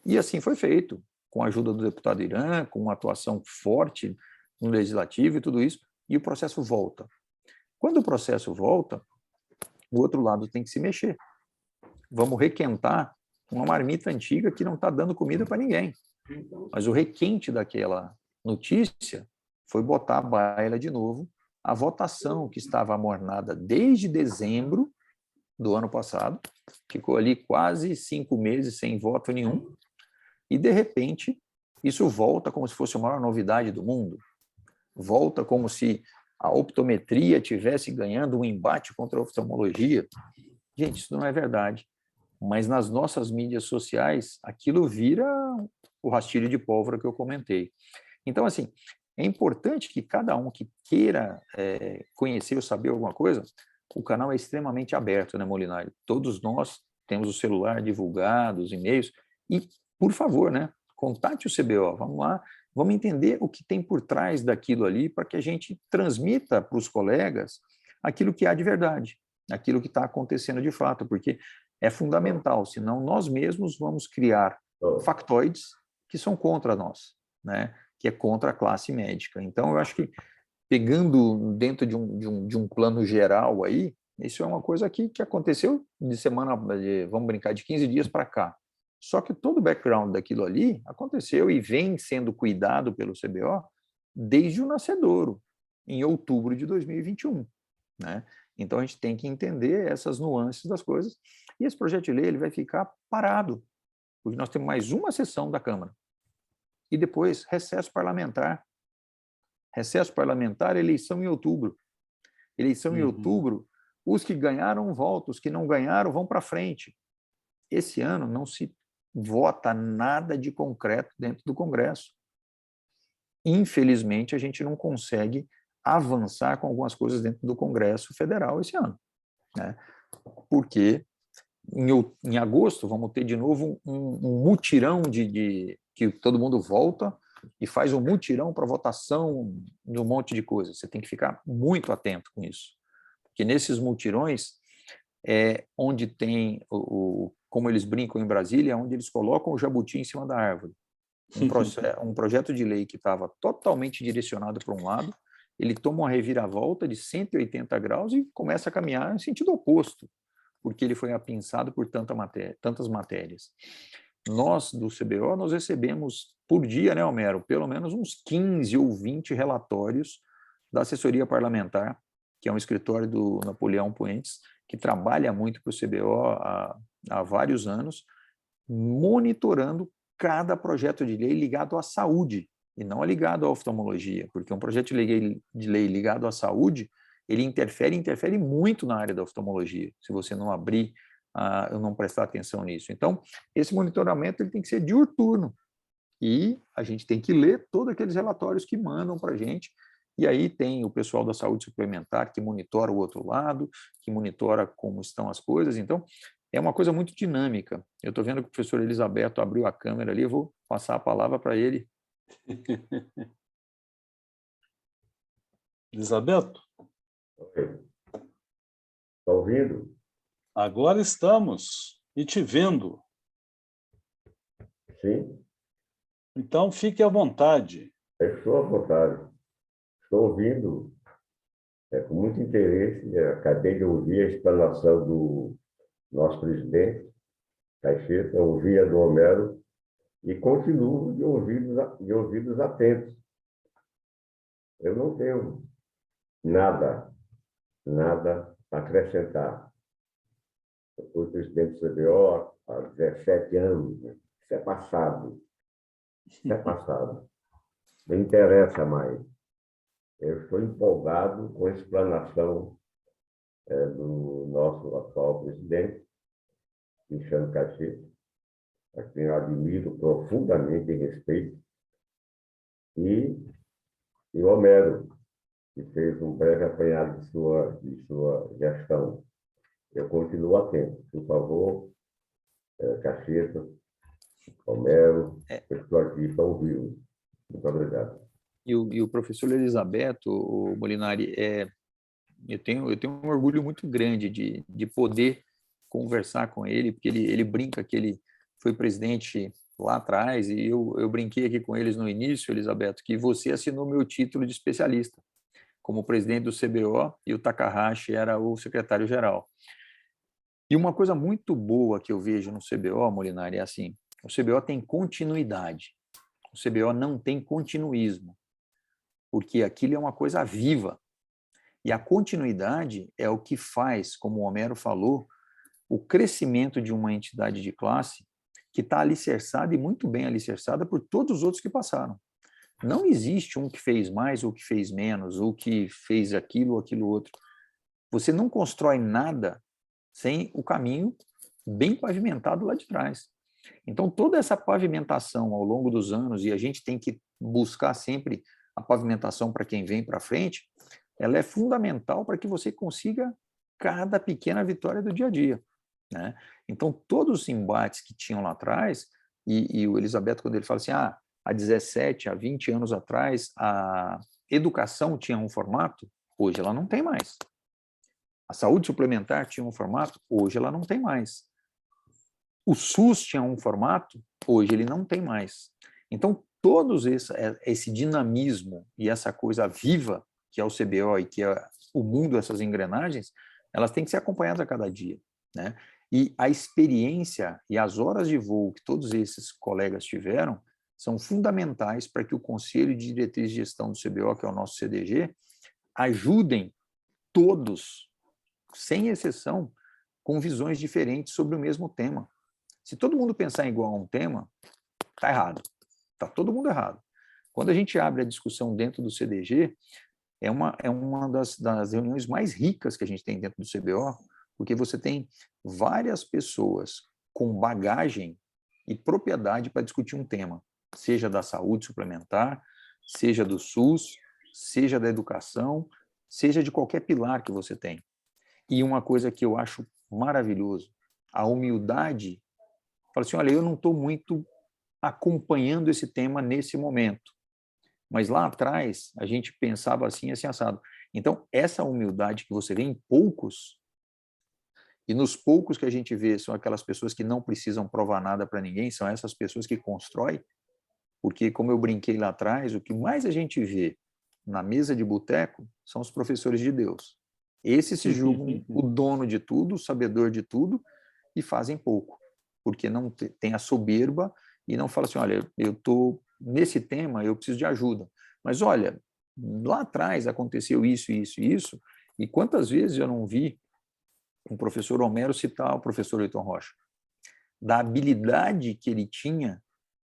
E assim foi feito, com a ajuda do deputado Irã, com uma atuação forte no legislativo e tudo isso, e o processo volta. Quando o processo volta, o outro lado tem que se mexer. Vamos requentar uma marmita antiga que não está dando comida para ninguém. Mas o requente daquela notícia foi botar a baila de novo a votação que estava amornada desde dezembro do ano passado, ficou ali quase 5 meses sem voto nenhum, e, de repente, isso volta como se fosse a maior novidade do mundo. Volta como se a optometria estivesse ganhando um embate contra a oftalmologia. Gente, isso não é verdade. Mas nas nossas mídias sociais, aquilo vira o rastilho de pólvora que eu comentei. Então, assim, é importante que cada um que queira conhecer ou saber alguma coisa, o canal é extremamente aberto, né, Molinari? Todos nós temos o celular divulgado, os e-mails, e, por favor, né, contate o CBO, vamos lá, vamos entender o que tem por trás daquilo ali para que a gente transmita para os colegas aquilo que há de verdade, aquilo que está acontecendo de fato, porque é fundamental, senão nós mesmos vamos criar factoides que são contra nós, né, que é contra a classe médica. Então, eu acho que, pegando dentro de um plano geral aí, isso é uma coisa que aconteceu de semana, vamos brincar, de 15 dias para cá. Só que todo o background daquilo ali aconteceu e vem sendo cuidado pelo CBO desde o nascedouro, em outubro de 2021. Né? Então, a gente tem que entender essas nuances das coisas. E esse projeto de lei ele vai ficar parado, porque nós temos mais uma sessão da Câmara. E depois, recesso parlamentar. Recesso parlamentar, eleição em outubro. Eleição em outubro, os que ganharam voltam, os que não ganharam vão para frente. Esse ano vota nada de concreto dentro do Congresso. Infelizmente, a gente não consegue avançar com algumas coisas dentro do Congresso Federal esse ano, né? Porque em agosto vamos ter de novo um mutirão que todo mundo volta e faz um mutirão para votação de um monte de coisas. Você tem que ficar muito atento com isso, porque nesses mutirões é onde tem, como eles brincam em Brasília, é onde eles colocam o jabuti em cima da árvore. Um projeto de lei que estava totalmente direcionado para um lado, ele toma uma reviravolta de 180 graus e começa a caminhar em sentido oposto, porque ele foi apinçado por tantas matérias. Nós, do CBO, nós recebemos por dia, né, Homero, pelo menos uns 15 ou 20 relatórios da assessoria parlamentar, que é um escritório do Napoleão Puentes, que trabalha muito para o CBO há vários anos, monitorando cada projeto de lei ligado à saúde, e não ligado à oftalmologia, porque um projeto de lei ligado à saúde, ele interfere muito na área da oftalmologia, se você não abrir, não prestar atenção nisso. Então, esse monitoramento ele tem que ser diuturno, e a gente tem que ler todos aqueles relatórios que mandam para a gente, e aí tem o pessoal da saúde suplementar que monitora o outro lado, que monitora como estão as coisas. Então, é uma coisa muito dinâmica. Eu estou vendo que o professor Elisabeto abriu a câmera ali, eu vou passar a palavra para ele. Elisabeto? Oi. Está ouvindo? Agora estamos e te vendo. Sim, Então, fique à vontade. estou à vontade. Estou ouvindo com muito interesse. Acabei de ouvir a explanação do nosso presidente, Caixeta, ouvi a do Homero e continuo de ouvidos atentos. Eu não tenho nada a acrescentar. Eu fui presidente do CBO há 17 anos. Né? Isso é passado. Isso é passado. Não interessa mais. Eu estou empolgado com a explanação do nosso atual presidente, Cristiano Caixeta, a quem eu admiro profundamente e respeito, e o Homero, que fez um breve apanhado de sua gestão. Eu continuo atento. Por favor, Caixeta, Homero, estou aqui para ouvi-lo. Muito obrigado. E o professor Elisabeto, o Molinari, eu tenho um orgulho muito grande de poder conversar com ele, porque ele brinca que ele foi presidente lá atrás, e eu brinquei aqui com eles no início, Elisabeto, que você assinou meu título de especialista como presidente do CBO e o Takahashi era o secretário-geral. E uma coisa muito boa que eu vejo no CBO, Molinari, é assim, o CBO tem continuidade, o CBO não tem continuismo, porque aquilo é uma coisa viva. E a continuidade é o que faz, como o Homero falou, o crescimento de uma entidade de classe que está alicerçada e muito bem alicerçada por todos os outros que passaram. Não existe um que fez mais ou que fez menos, ou que fez aquilo ou aquilo outro. Você não constrói nada sem o caminho bem pavimentado lá de trás. Então, toda essa pavimentação ao longo dos anos, e a gente tem que buscar sempre a pavimentação para quem vem para frente, ela é fundamental para que você consiga cada pequena vitória do dia a dia, né? Então, todos os embates que tinham lá atrás, e o Elisabeto, quando ele fala assim, há 17, há 20 anos atrás, a educação tinha um formato, hoje ela não tem mais. A saúde suplementar tinha um formato, hoje ela não tem mais. O SUS tinha um formato, hoje ele não tem mais. Então, todos esse dinamismo e essa coisa viva que é o CBO e que é o mundo, essas engrenagens, elas têm que ser acompanhadas a cada dia, né? E a experiência e as horas de voo que todos esses colegas tiveram são fundamentais para que o Conselho de Diretriz de Gestão do CBO, que é o nosso CDG, ajudem todos, sem exceção, com visões diferentes sobre o mesmo tema. Se todo mundo pensar igual a um tema, está errado. Está todo mundo errado. Quando a gente abre a discussão dentro do CDG, é uma das reuniões mais ricas que a gente tem dentro do CBO, porque você tem várias pessoas com bagagem e propriedade para discutir um tema, seja da saúde suplementar, seja do SUS, seja da educação, seja de qualquer pilar que você tem. E uma coisa que eu acho maravilhoso, a humildade. Fala assim, olha, eu não estou muito acompanhando esse tema nesse momento, mas lá atrás a gente pensava assim, assim, assado. Então, essa humildade que você vê em poucos, e nos poucos que a gente vê são aquelas pessoas que não precisam provar nada para ninguém, são essas pessoas que constroem, porque, como eu brinquei lá atrás, o que mais a gente vê na mesa de boteco são os professores de Deus. Esses se julgam o dono de tudo, o sabedor de tudo, e fazem pouco, porque não tem a soberba e não fala assim, olha, eu estou nesse tema, eu preciso de ajuda. Mas, olha, lá atrás aconteceu isso, isso e isso, e quantas vezes eu não vi o professor Homero citar o professor Heitor Rocha, da habilidade que ele tinha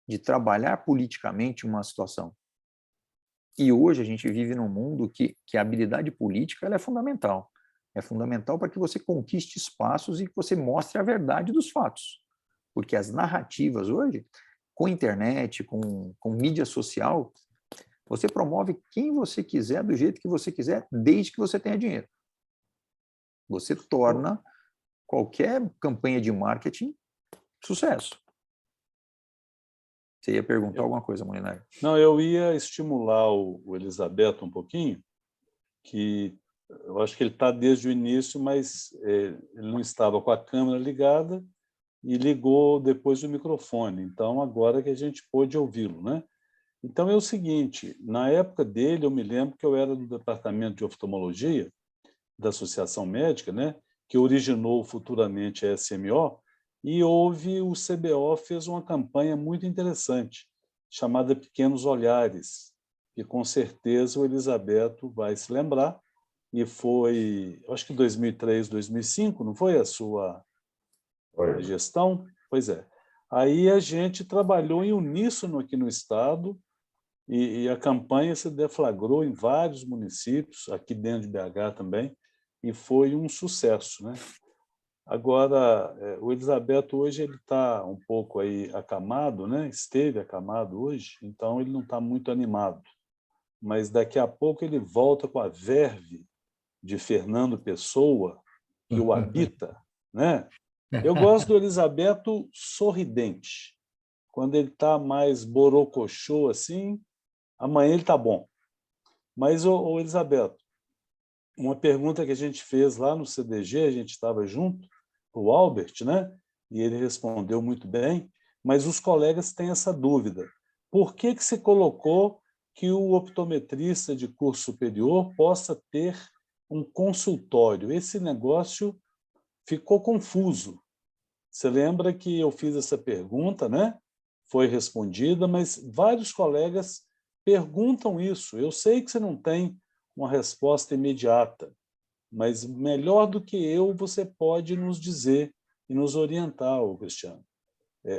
de trabalhar politicamente uma situação. E hoje a gente vive num mundo que a habilidade política ela é fundamental. É fundamental para que você conquiste espaços e que você mostre a verdade dos fatos. Porque as narrativas hoje, com internet, com mídia social, você promove quem você quiser, do jeito que você quiser, desde que você tenha dinheiro. Você torna qualquer campanha de marketing sucesso. Você ia perguntar alguma coisa, Molinari? Não, eu ia estimular o Elisabetta um pouquinho, que eu acho que ele está desde o início, mas ele não estava com a câmera ligada e ligou depois o microfone. Então, agora que a gente pôde ouvi-lo, né? Então, é o seguinte, na época dele, eu me lembro que eu era do departamento de oftalmologia da Associação Médica, né? Que originou futuramente a SMO, e o CBO fez uma campanha muito interessante, chamada Pequenos Olhares, que com certeza o Elisabetta vai se lembrar, e foi, acho que 2003, 2005, não foi a sua gestão? Pois é. Aí a gente trabalhou em uníssono aqui no Estado, e a campanha se deflagrou em vários municípios, aqui dentro de BH também, e foi um sucesso, né? Agora, o Elisabetta hoje ele está um pouco aí acamado, né? Esteve acamado hoje, então ele não está muito animado. Mas daqui a pouco ele volta com a verve de Fernando Pessoa, que o habita, né? Eu gosto do Elisabetta sorridente. Quando ele está mais borocochô assim, amanhã ele está bom. Mas, Elisabetta, uma pergunta que a gente fez lá no CDG, a gente estava junto, o Albert, né? E ele respondeu muito bem, mas os colegas têm essa dúvida. Por que se colocou que o optometrista de curso superior possa ter um consultório? Esse negócio ficou confuso. Você lembra que eu fiz essa pergunta, né? Foi respondida, mas vários colegas perguntam isso. Eu sei que você não tem uma resposta imediata, mas melhor do que eu, você pode nos dizer e nos orientar, Cristiano.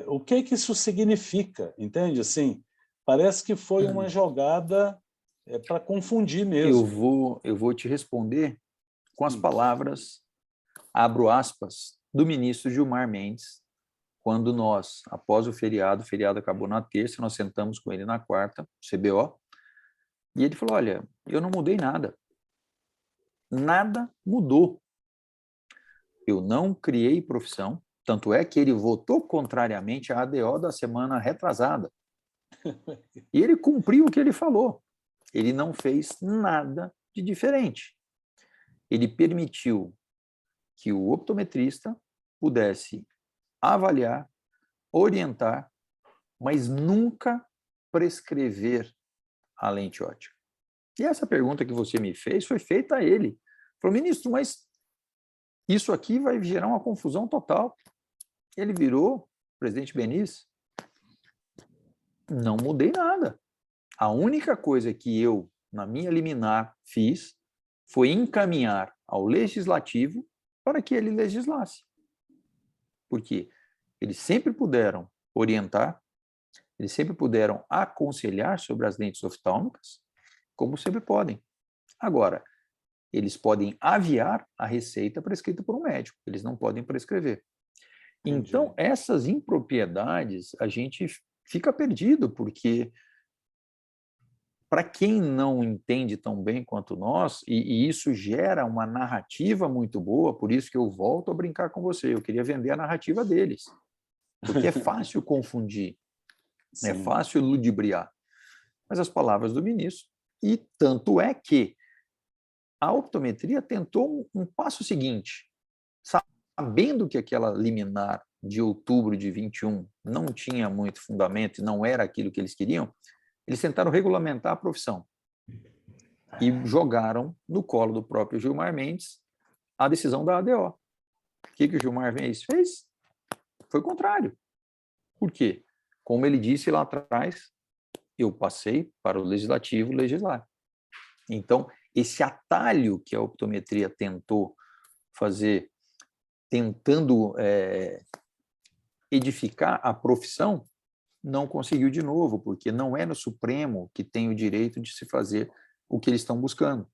O que isso significa? Entende? Assim, parece que foi uma jogada para confundir mesmo. Eu vou te responder com as palavras, abro aspas, do ministro Gilmar Mendes, quando nós, após o feriado acabou na terça, nós sentamos com ele na quarta, CBO, e ele falou, olha, eu não mudei nada. Nada mudou. Eu não criei profissão, tanto é que ele votou contrariamente à ADO da semana retrasada. E ele cumpriu o que ele falou. Ele não fez nada de diferente. Ele permitiu que o optometrista pudesse avaliar, orientar, mas nunca prescrever a lente ótica. E essa pergunta que você me fez foi feita a ele. Ele falou, ministro, mas isso aqui vai gerar uma confusão total. Ele virou, presidente Beniz, não mudei nada. A única coisa que eu, na minha liminar, fiz foi encaminhar ao legislativo para que ele legislasse. Porque eles sempre puderam orientar, eles sempre puderam aconselhar sobre as lentes oftálmicas, como sempre podem. Agora, eles podem aviar a receita prescrita por um médico, eles não podem prescrever. Então, essas impropriedades, a gente fica perdido, porque para quem não entende tão bem quanto nós, e isso gera uma narrativa muito boa, por isso que eu volto a brincar com você, eu queria vender a narrativa deles, porque é fácil confundir, é fácil ludibriar. Mas as palavras do ministro, e tanto é que a optometria tentou um passo seguinte, sabendo que aquela liminar de outubro de 21 não tinha muito fundamento e não era aquilo que eles queriam, eles tentaram regulamentar a profissão e jogaram no colo do próprio Gilmar Mendes a decisão da ADO. O que o Gilmar Mendes fez? Foi o contrário. Por quê? Como ele disse lá atrás, eu passei para o legislativo legislar. Então, esse atalho que a optometria tentou fazer, tentando edificar a profissão, não conseguiu de novo, porque não é no Supremo que tem o direito de se fazer o que eles estão buscando.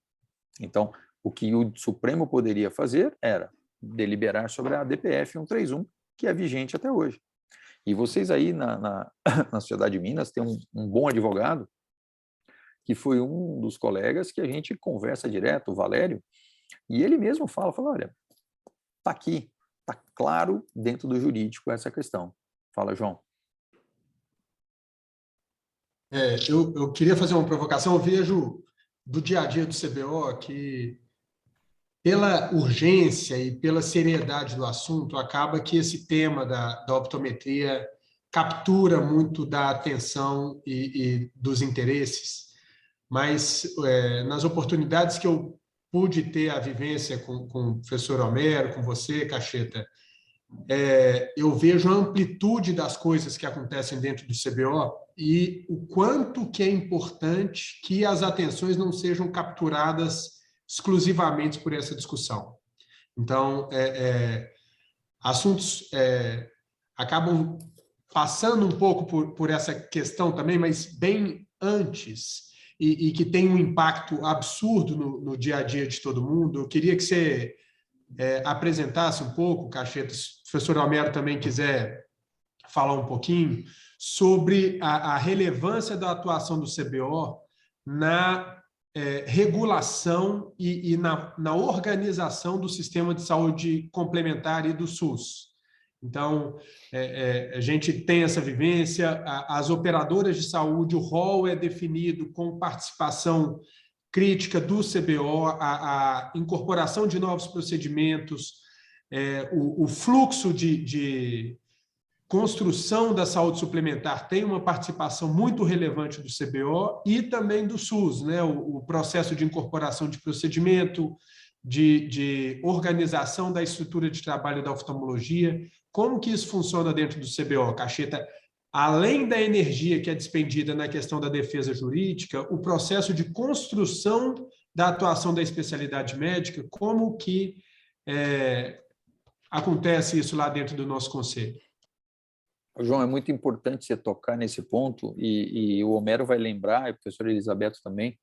Então, o que o Supremo poderia fazer era deliberar sobre a DPF 131, que é vigente até hoje. E vocês aí na Sociedade de Minas têm um bom advogado, que foi um dos colegas que a gente conversa direto, o Valério, e ele mesmo fala, olha, está aqui, está claro dentro do jurídico essa questão. Fala, João. Eu queria fazer uma provocação. Eu vejo do dia a dia do CBO que, pela urgência e pela seriedade do assunto, acaba que esse tema da optometria captura muito da atenção e dos interesses. Mas, nas oportunidades que eu pude ter a vivência com o professor Homero, com você, Cacheta, eu vejo a amplitude das coisas que acontecem dentro do CBO e o quanto que é importante que as atenções não sejam capturadas exclusivamente por essa discussão. Então, assuntos acabam passando um pouco por essa questão também, mas bem antes, e que tem um impacto absurdo no dia a dia de todo mundo. Eu queria que você apresentasse um pouco, Cacheta, se o professor Homero também quiser falar um pouquinho, sobre a relevância da atuação do CBO na regulação e na organização do sistema de saúde complementar e do SUS. Então, a gente tem essa vivência, as operadoras de saúde, o rol é definido com participação crítica do CBO, a incorporação de novos procedimentos, o fluxo de construção da saúde suplementar tem uma participação muito relevante do CBO e também do SUS, né? O processo de incorporação de procedimento, de organização da estrutura de trabalho da oftalmologia. Como que isso funciona dentro do CBO, Cacheta? Além da energia que é despendida na questão da defesa jurídica, o processo de construção da atuação da especialidade médica, como que acontece isso lá dentro do nosso conselho? João, é muito importante você tocar nesse ponto, e o Homero vai lembrar, e o professor Elisabeto também.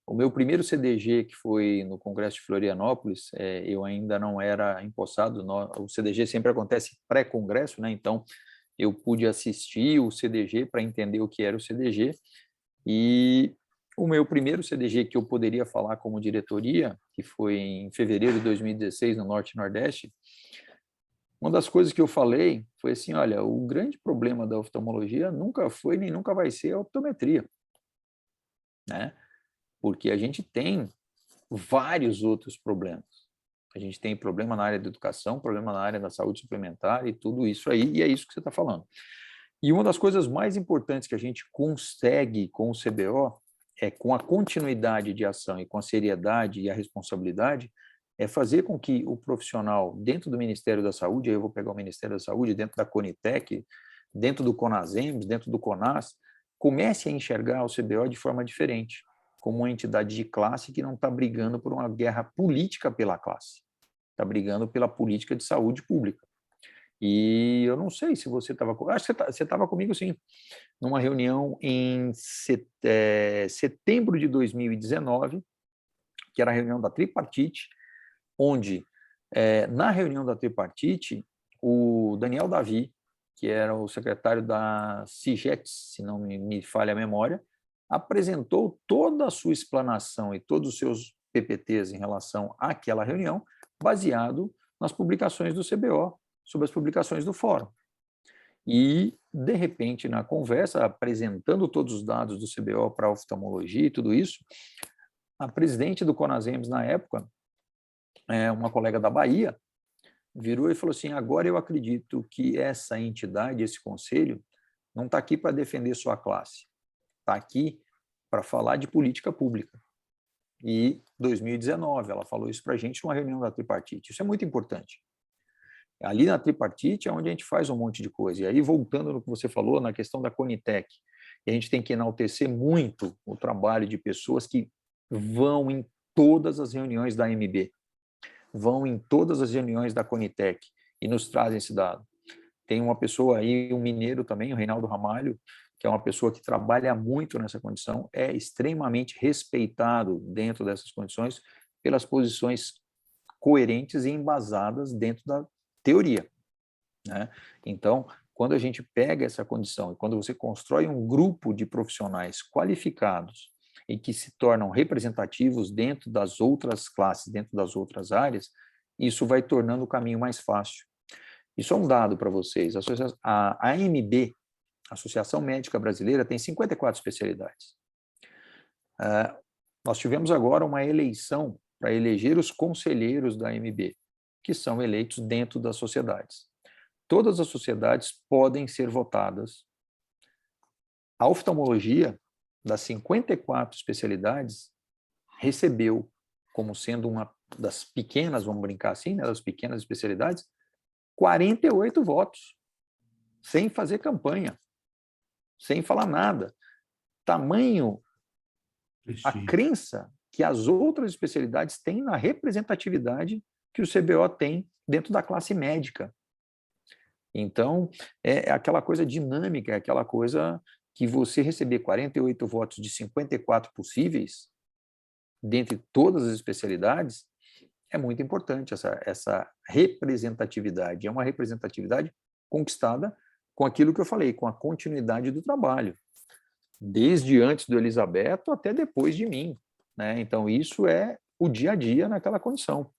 O meu primeiro CDG, que foi no Congresso de Florianópolis, eu ainda não era empossado, o CDG sempre acontece pré-congresso, né? Então, eu pude assistir o CDG para entender o que era o CDG, e o meu primeiro CDG que eu poderia falar como diretoria, que foi em fevereiro de 2016, no Norte e Nordeste, uma das coisas que eu falei foi assim, olha, o grande problema da oftalmologia nunca foi nem nunca vai ser a optometria, né? Porque a gente tem vários outros problemas. A gente tem problema na área da educação, problema na área da saúde suplementar e tudo isso aí, e é isso que você está falando. E uma das coisas mais importantes que a gente consegue com o CBO com a continuidade de ação e com a seriedade e a responsabilidade, é fazer com que o profissional dentro do Ministério da Saúde, aí eu vou pegar o Ministério da Saúde, dentro da Conitec, dentro do CONASEMS, dentro do CONAS, comece a enxergar o CBO de forma diferente, como uma entidade de classe que não está brigando por uma guerra política pela classe, está brigando pela política de saúde pública. E eu não sei se você estava... Acho que você estava comigo, sim, numa reunião em setembro de 2019, que era a reunião da tripartite, onde, na reunião da tripartite, o Daniel Davi, que era o secretário da CIGETS, se não me falha a memória, apresentou toda a sua explanação e todos os seus PPTs em relação àquela reunião, baseado nas publicações do CBO, sobre as publicações do fórum. E, de repente, na conversa, apresentando todos os dados do CBO para a oftalmologia e tudo isso, a presidente do Conasems, na época, uma colega da Bahia, virou e falou assim: agora eu acredito que essa entidade, esse conselho, não está aqui para defender sua classe, está aqui para falar de política pública. E 2019, ela falou isso para a gente numa reunião da tripartite. Isso é muito importante. Ali na tripartite é onde a gente faz um monte de coisa. E aí, voltando no que você falou, na questão da Conitec, a gente tem que enaltecer muito o trabalho de pessoas que vão em todas as reuniões da AMB, vão em todas as reuniões da Conitec e nos trazem esse dado. Tem uma pessoa aí, um mineiro também, o Reinaldo Ramalho, que é uma pessoa que trabalha muito nessa condição, é extremamente respeitado dentro dessas condições pelas posições coerentes e embasadas dentro da teoria, né? Então, quando a gente pega essa condição e quando você constrói um grupo de profissionais qualificados e que se tornam representativos dentro das outras classes, dentro das outras áreas, isso vai tornando o caminho mais fácil. Isso é um dado para vocês. A AMB, Associação Médica Brasileira, tem 54 especialidades. Nós tivemos agora uma eleição para eleger os conselheiros da AMB, que são eleitos dentro das sociedades. Todas as sociedades podem ser votadas. A oftalmologia, das 54 especialidades, recebeu, como sendo uma das pequenas, vamos brincar assim, né, das pequenas especialidades, 48 votos, sem fazer campanha, sem falar nada. Tamanho a crença que as outras especialidades têm na representatividade que o CBO tem dentro da classe médica. Então, é aquela coisa dinâmica, é aquela coisa que você receber 48 votos de 54 possíveis, dentre todas as especialidades, é muito importante essa representatividade. É uma representatividade conquistada com aquilo que eu falei, com a continuidade do trabalho, desde antes do Elisabeto até depois de mim, né? Então, isso é o dia a dia naquela condição.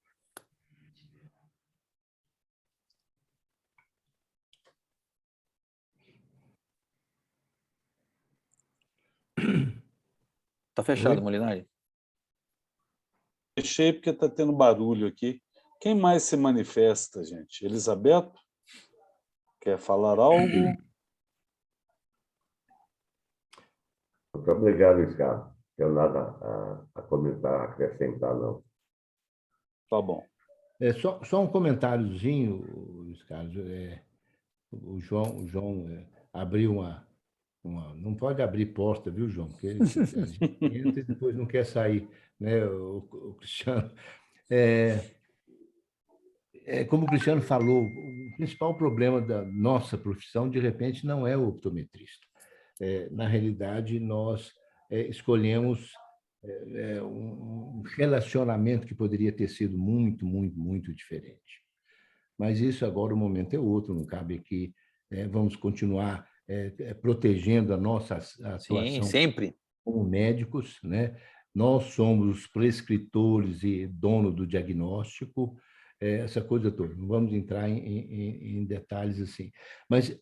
Tá fechado, Molinari? Fechei porque está tendo barulho aqui. Quem mais se manifesta, gente? Elisabeto? Quer falar algo? Muito obrigado, Ricardo. Não tenho nada a comentar, a acrescentar, não. Tá bom. Só um comentáriozinho, Luiz Carlos. O João abriu uma... Não pode abrir porta, viu, João? Porque a gente entra e depois não quer sair, né, o Cristiano? Como o Cristiano falou, o principal problema da nossa profissão, de repente, não é o optometrista. Na realidade, nós escolhemos um relacionamento que poderia ter sido muito, muito, muito diferente. Mas isso agora o momento é outro, não cabe aqui. Vamos continuar protegendo a nossa atuação. Sim, sempre. Como médicos, né? Nós somos os prescritores e dono do diagnóstico, essa coisa toda. Não vamos entrar em detalhes assim. Mas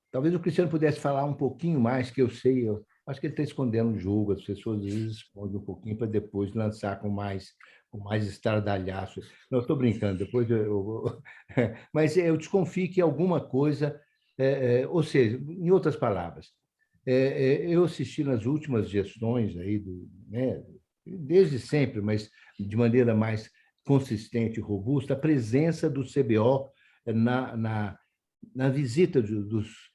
talvez o Cristiano pudesse falar um pouquinho mais, que eu sei, eu acho que ele está escondendo o jogo, as pessoas às vezes escondem um pouquinho para depois lançar com mais estardalhaço. Não, estou brincando, depois eu vou... Mas eu desconfio que alguma coisa, ou seja, em outras palavras, eu assisti nas últimas gestões aí, né, desde sempre, mas de maneira mais consistente e robusta, a presença do CBO na visita dos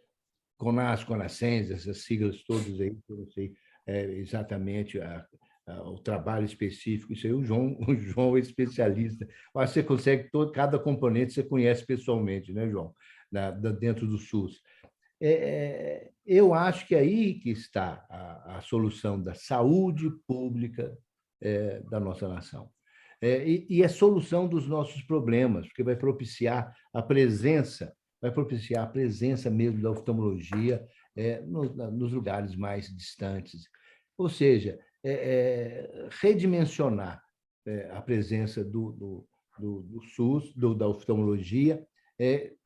CONAS, CONASENS, essas siglas todas aí, que eu não sei exatamente o trabalho específico. Isso aí o João é especialista. Acho que você consegue, cada componente você conhece pessoalmente, né, João? Dentro do SUS. Eu acho que aí que está a solução da saúde pública da nossa nação. e a solução dos nossos problemas, porque vai propiciar a presença mesmo da oftalmologia nos lugares mais distantes. Ou seja, redimensionar a presença do SUS, da oftalmologia,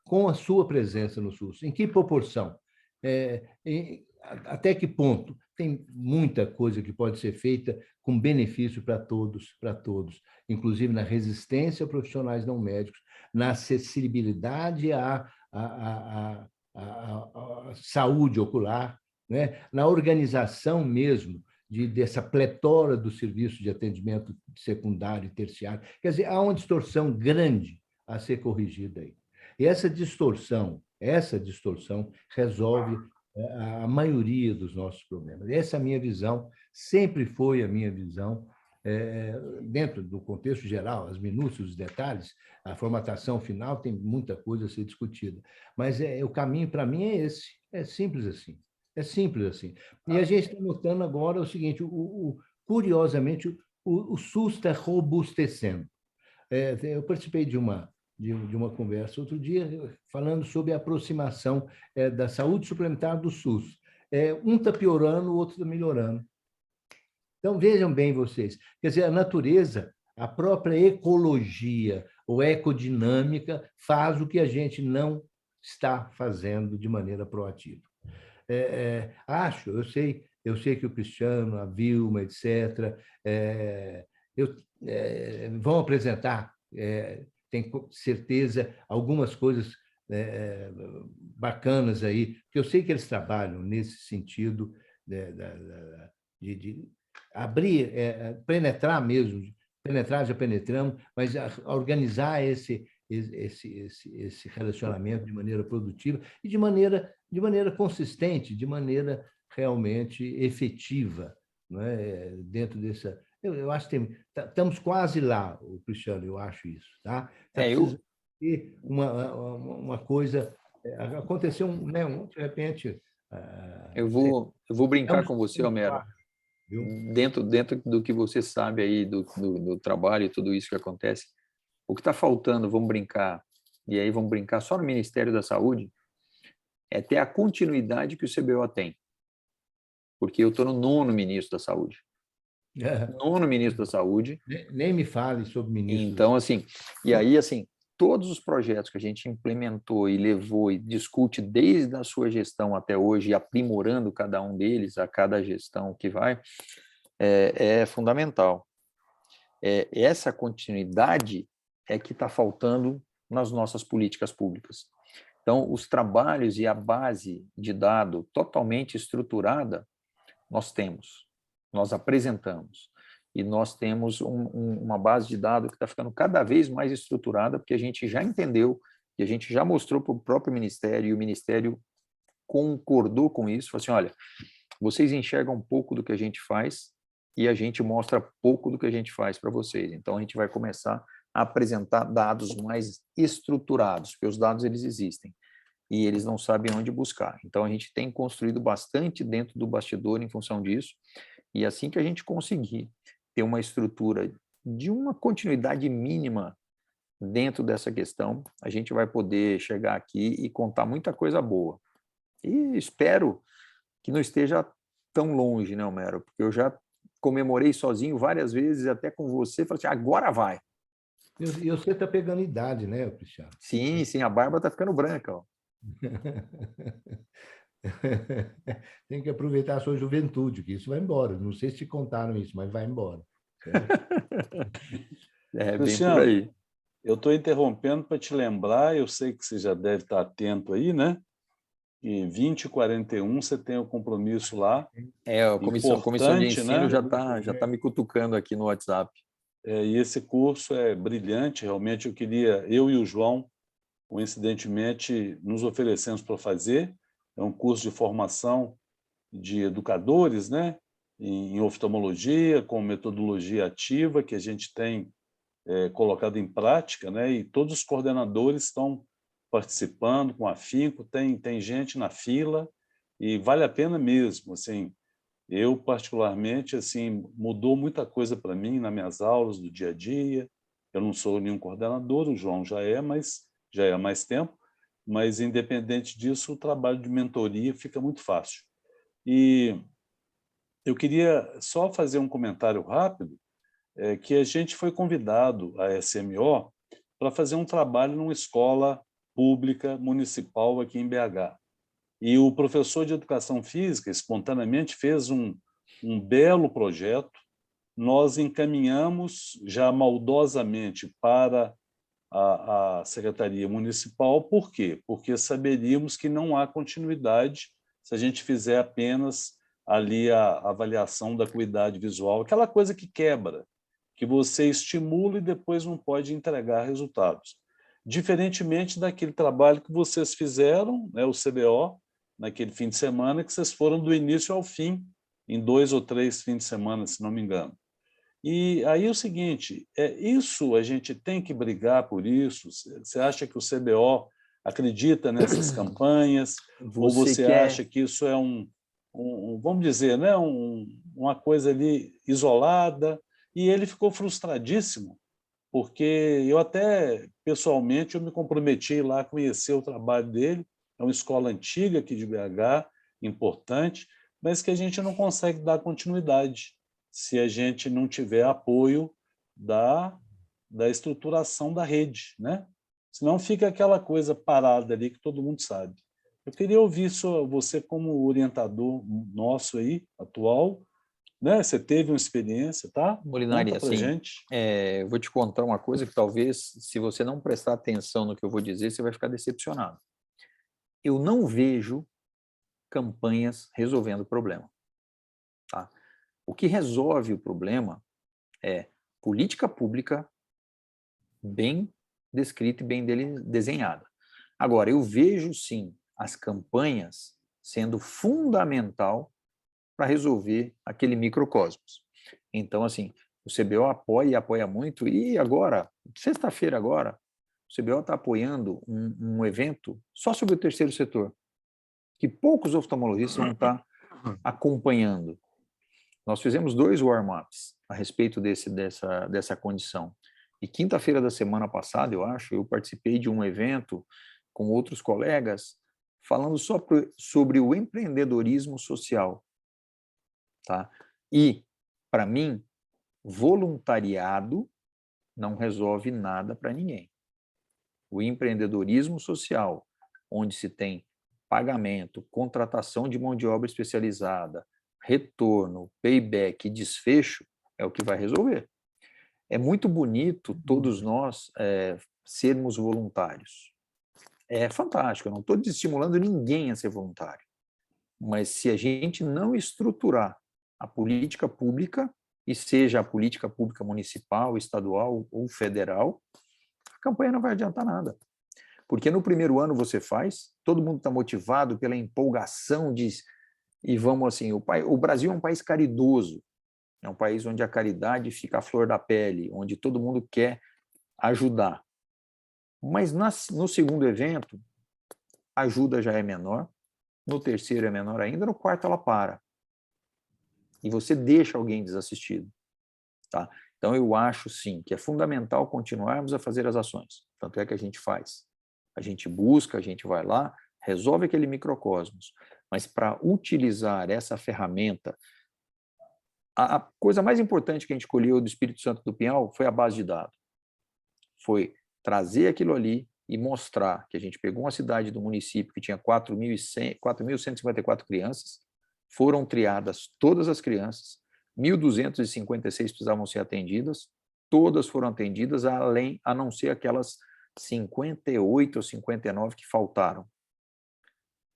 com a sua presença no SUS. Em que proporção? Até que ponto? Tem muita coisa que pode ser feita com benefício para todos, inclusive na resistência a profissionais não médicos, na acessibilidade à saúde ocular, né? Na organização mesmo dessa pletora do serviço de atendimento secundário e terciário. Quer dizer, há uma distorção grande a ser corrigida aí. E essa distorção resolve a maioria dos nossos problemas. Essa é a minha visão, sempre foi a minha visão, dentro do contexto geral, as minúcias, os detalhes, a formatação final tem muita coisa a ser discutida, mas o caminho para mim é esse, é simples assim. E a gente está notando agora o seguinte, curiosamente, o SUS está robustecendo. Eu participei de uma conversa outro dia falando sobre a aproximação da saúde suplementar do SUS. Um está piorando, o outro está melhorando. Então, vejam bem vocês, quer dizer, a natureza, a própria ecologia ou ecodinâmica faz o que a gente não está fazendo de maneira proativa. Eu sei que o Cristiano, a Vilma, etc., vão apresentar, tenho certeza, algumas coisas bacanas aí, porque eu sei que eles trabalham nesse sentido de abrir, penetrar mesmo, penetrar já penetramos, mas organizar esse relacionamento de maneira produtiva e de maneira consistente, de maneira realmente efetiva, não é? Dentro dessa... Eu acho que estamos quase lá, Cristiano, eu acho isso. Tá? Uma coisa... Aconteceu, né, de repente... Eu vou brincar com você, Homero. Dentro do que você sabe aí do trabalho e tudo isso que acontece, o que está faltando, vamos brincar, e aí vamos brincar só no Ministério da Saúde, é ter a continuidade que o CBO tem. Porque eu estou no 9º ministro da Saúde. 9º ministro da Saúde. Nem me fale sobre ministro. Então, assim, e aí, assim, todos os projetos que a gente implementou e levou e discute desde a sua gestão até hoje, aprimorando cada um deles, a cada gestão que vai, é fundamental. Essa continuidade é que está faltando nas nossas políticas públicas. Então, os trabalhos e a base de dado totalmente estruturada, nós temos, nós apresentamos. E nós temos uma base de dados que está ficando cada vez mais estruturada, porque a gente já entendeu, e a gente já mostrou para o próprio Ministério, e o Ministério concordou com isso, falou assim, olha, vocês enxergam um pouco do que a gente faz, e a gente mostra pouco do que a gente faz para vocês. Então, a gente vai começar a apresentar dados mais estruturados, porque os dados eles existem, e eles não sabem onde buscar. Então, a gente tem construído bastante dentro do bastidor em função disso, e assim que a gente conseguir ter uma estrutura de uma continuidade mínima dentro dessa questão, a gente vai poder chegar aqui e contar muita coisa boa. E espero que não esteja tão longe, né, Homero? Porque eu já comemorei sozinho várias vezes, até com você, falei assim, agora vai. E você está pegando idade, né, Cristiano? Sim, a barba está ficando branca. Ó. Tem que aproveitar a sua juventude, que isso vai embora. Não sei se te contaram isso, mas vai embora. Bem por aí. Eu estou interrompendo para te lembrar, eu sei que você já deve estar atento aí, né? E 20h41 você tem o compromisso lá. A comissão de ensino, né? já tá me cutucando aqui no WhatsApp. E esse curso é brilhante, realmente eu e o João, coincidentemente, nos oferecemos para fazer. É um curso de formação de educadores, né? Em oftalmologia, com metodologia ativa, que a gente tem colocado em prática, né? E todos os coordenadores estão participando com afinco, tem gente na fila, e vale a pena mesmo, assim, Eu, particularmente, assim, mudou muita coisa para mim nas minhas aulas do dia a dia. Eu não sou nenhum coordenador, o João já é, mas já é há mais tempo. Mas, independente disso, o trabalho de mentoria fica muito fácil. E eu queria só fazer um comentário rápido, que a gente foi convidado, a SMO, para fazer um trabalho numa escola pública municipal aqui em BH. E o professor de educação física, espontaneamente, fez um belo projeto. Nós encaminhamos já maldosamente para a Secretaria Municipal. Por quê? Porque saberíamos que não há continuidade se a gente fizer apenas ali a avaliação da acuidade visual, aquela coisa que quebra, que você estimula e depois não pode entregar resultados. Diferentemente daquele trabalho que vocês fizeram, né, o CBO, naquele fim de semana, que vocês foram do início ao fim, em 2 ou 3 fins de semana, se não me engano. E aí é o seguinte, isso a gente tem que brigar por isso? Você acha que o CBO acredita nessas campanhas? Ou você acha que isso é vamos dizer, né, uma coisa ali isolada? E ele ficou frustradíssimo, porque eu até, pessoalmente, eu me comprometi lá a conhecer o trabalho dele. É uma escola antiga aqui de BH, importante, mas que a gente não consegue dar continuidade se a gente não tiver apoio da estruturação da rede, né? Senão fica aquela coisa parada ali que todo mundo sabe. Eu queria ouvir você como orientador nosso aí, atual, né? Você teve uma experiência, tá? Molinari, Conta pra assim, gente. eu vou te contar uma coisa que talvez, se você não prestar atenção no que eu vou dizer, você vai ficar decepcionado. Eu não vejo campanhas resolvendo o problema. Tá? O que resolve o problema é política pública bem descrita e bem desenhada. Agora, eu vejo, sim, as campanhas sendo fundamental para resolver aquele microcosmos. Então, assim, o CBO apoia e apoia muito, e agora, sexta-feira agora, o CBO está apoiando um evento só sobre o terceiro setor, que poucos oftalmologistas vão estar acompanhando. Nós fizemos 2 warm-ups a respeito dessa condição. E quinta-feira da semana passada, eu acho, eu participei de um evento com outros colegas falando sobre o empreendedorismo social. Tá? E, para mim, voluntariado não resolve nada para ninguém. O empreendedorismo social, onde se tem pagamento, contratação de mão de obra especializada, retorno, payback e desfecho, é o que vai resolver. É muito bonito todos nós sermos voluntários. É fantástico, eu não estou desestimulando ninguém a ser voluntário. Mas se a gente não estruturar a política pública, e seja a política pública municipal, estadual ou federal, a campanha não vai adiantar nada. Porque no primeiro ano você faz, todo mundo está motivado pela empolgação e vamos assim, o Brasil é um país caridoso, é um país onde a caridade fica à flor da pele, onde todo mundo quer ajudar. Mas no segundo evento, a ajuda já é menor, no terceiro é menor ainda, no quarto ela para. E você deixa alguém desassistido. Tá? Então, eu acho, sim, que é fundamental continuarmos a fazer as ações. Tanto é que a gente faz. A gente busca, a gente vai lá, resolve aquele microcosmos. Mas para utilizar essa ferramenta, a coisa mais importante que a gente colheu do Espírito Santo do Pinhal foi a base de dados. Foi trazer aquilo ali e mostrar que a gente pegou uma cidade do município que tinha 4.154 crianças, foram triadas todas as crianças, 1.256 precisavam ser atendidas, todas foram atendidas, a não ser aquelas 58 ou 59 que faltaram.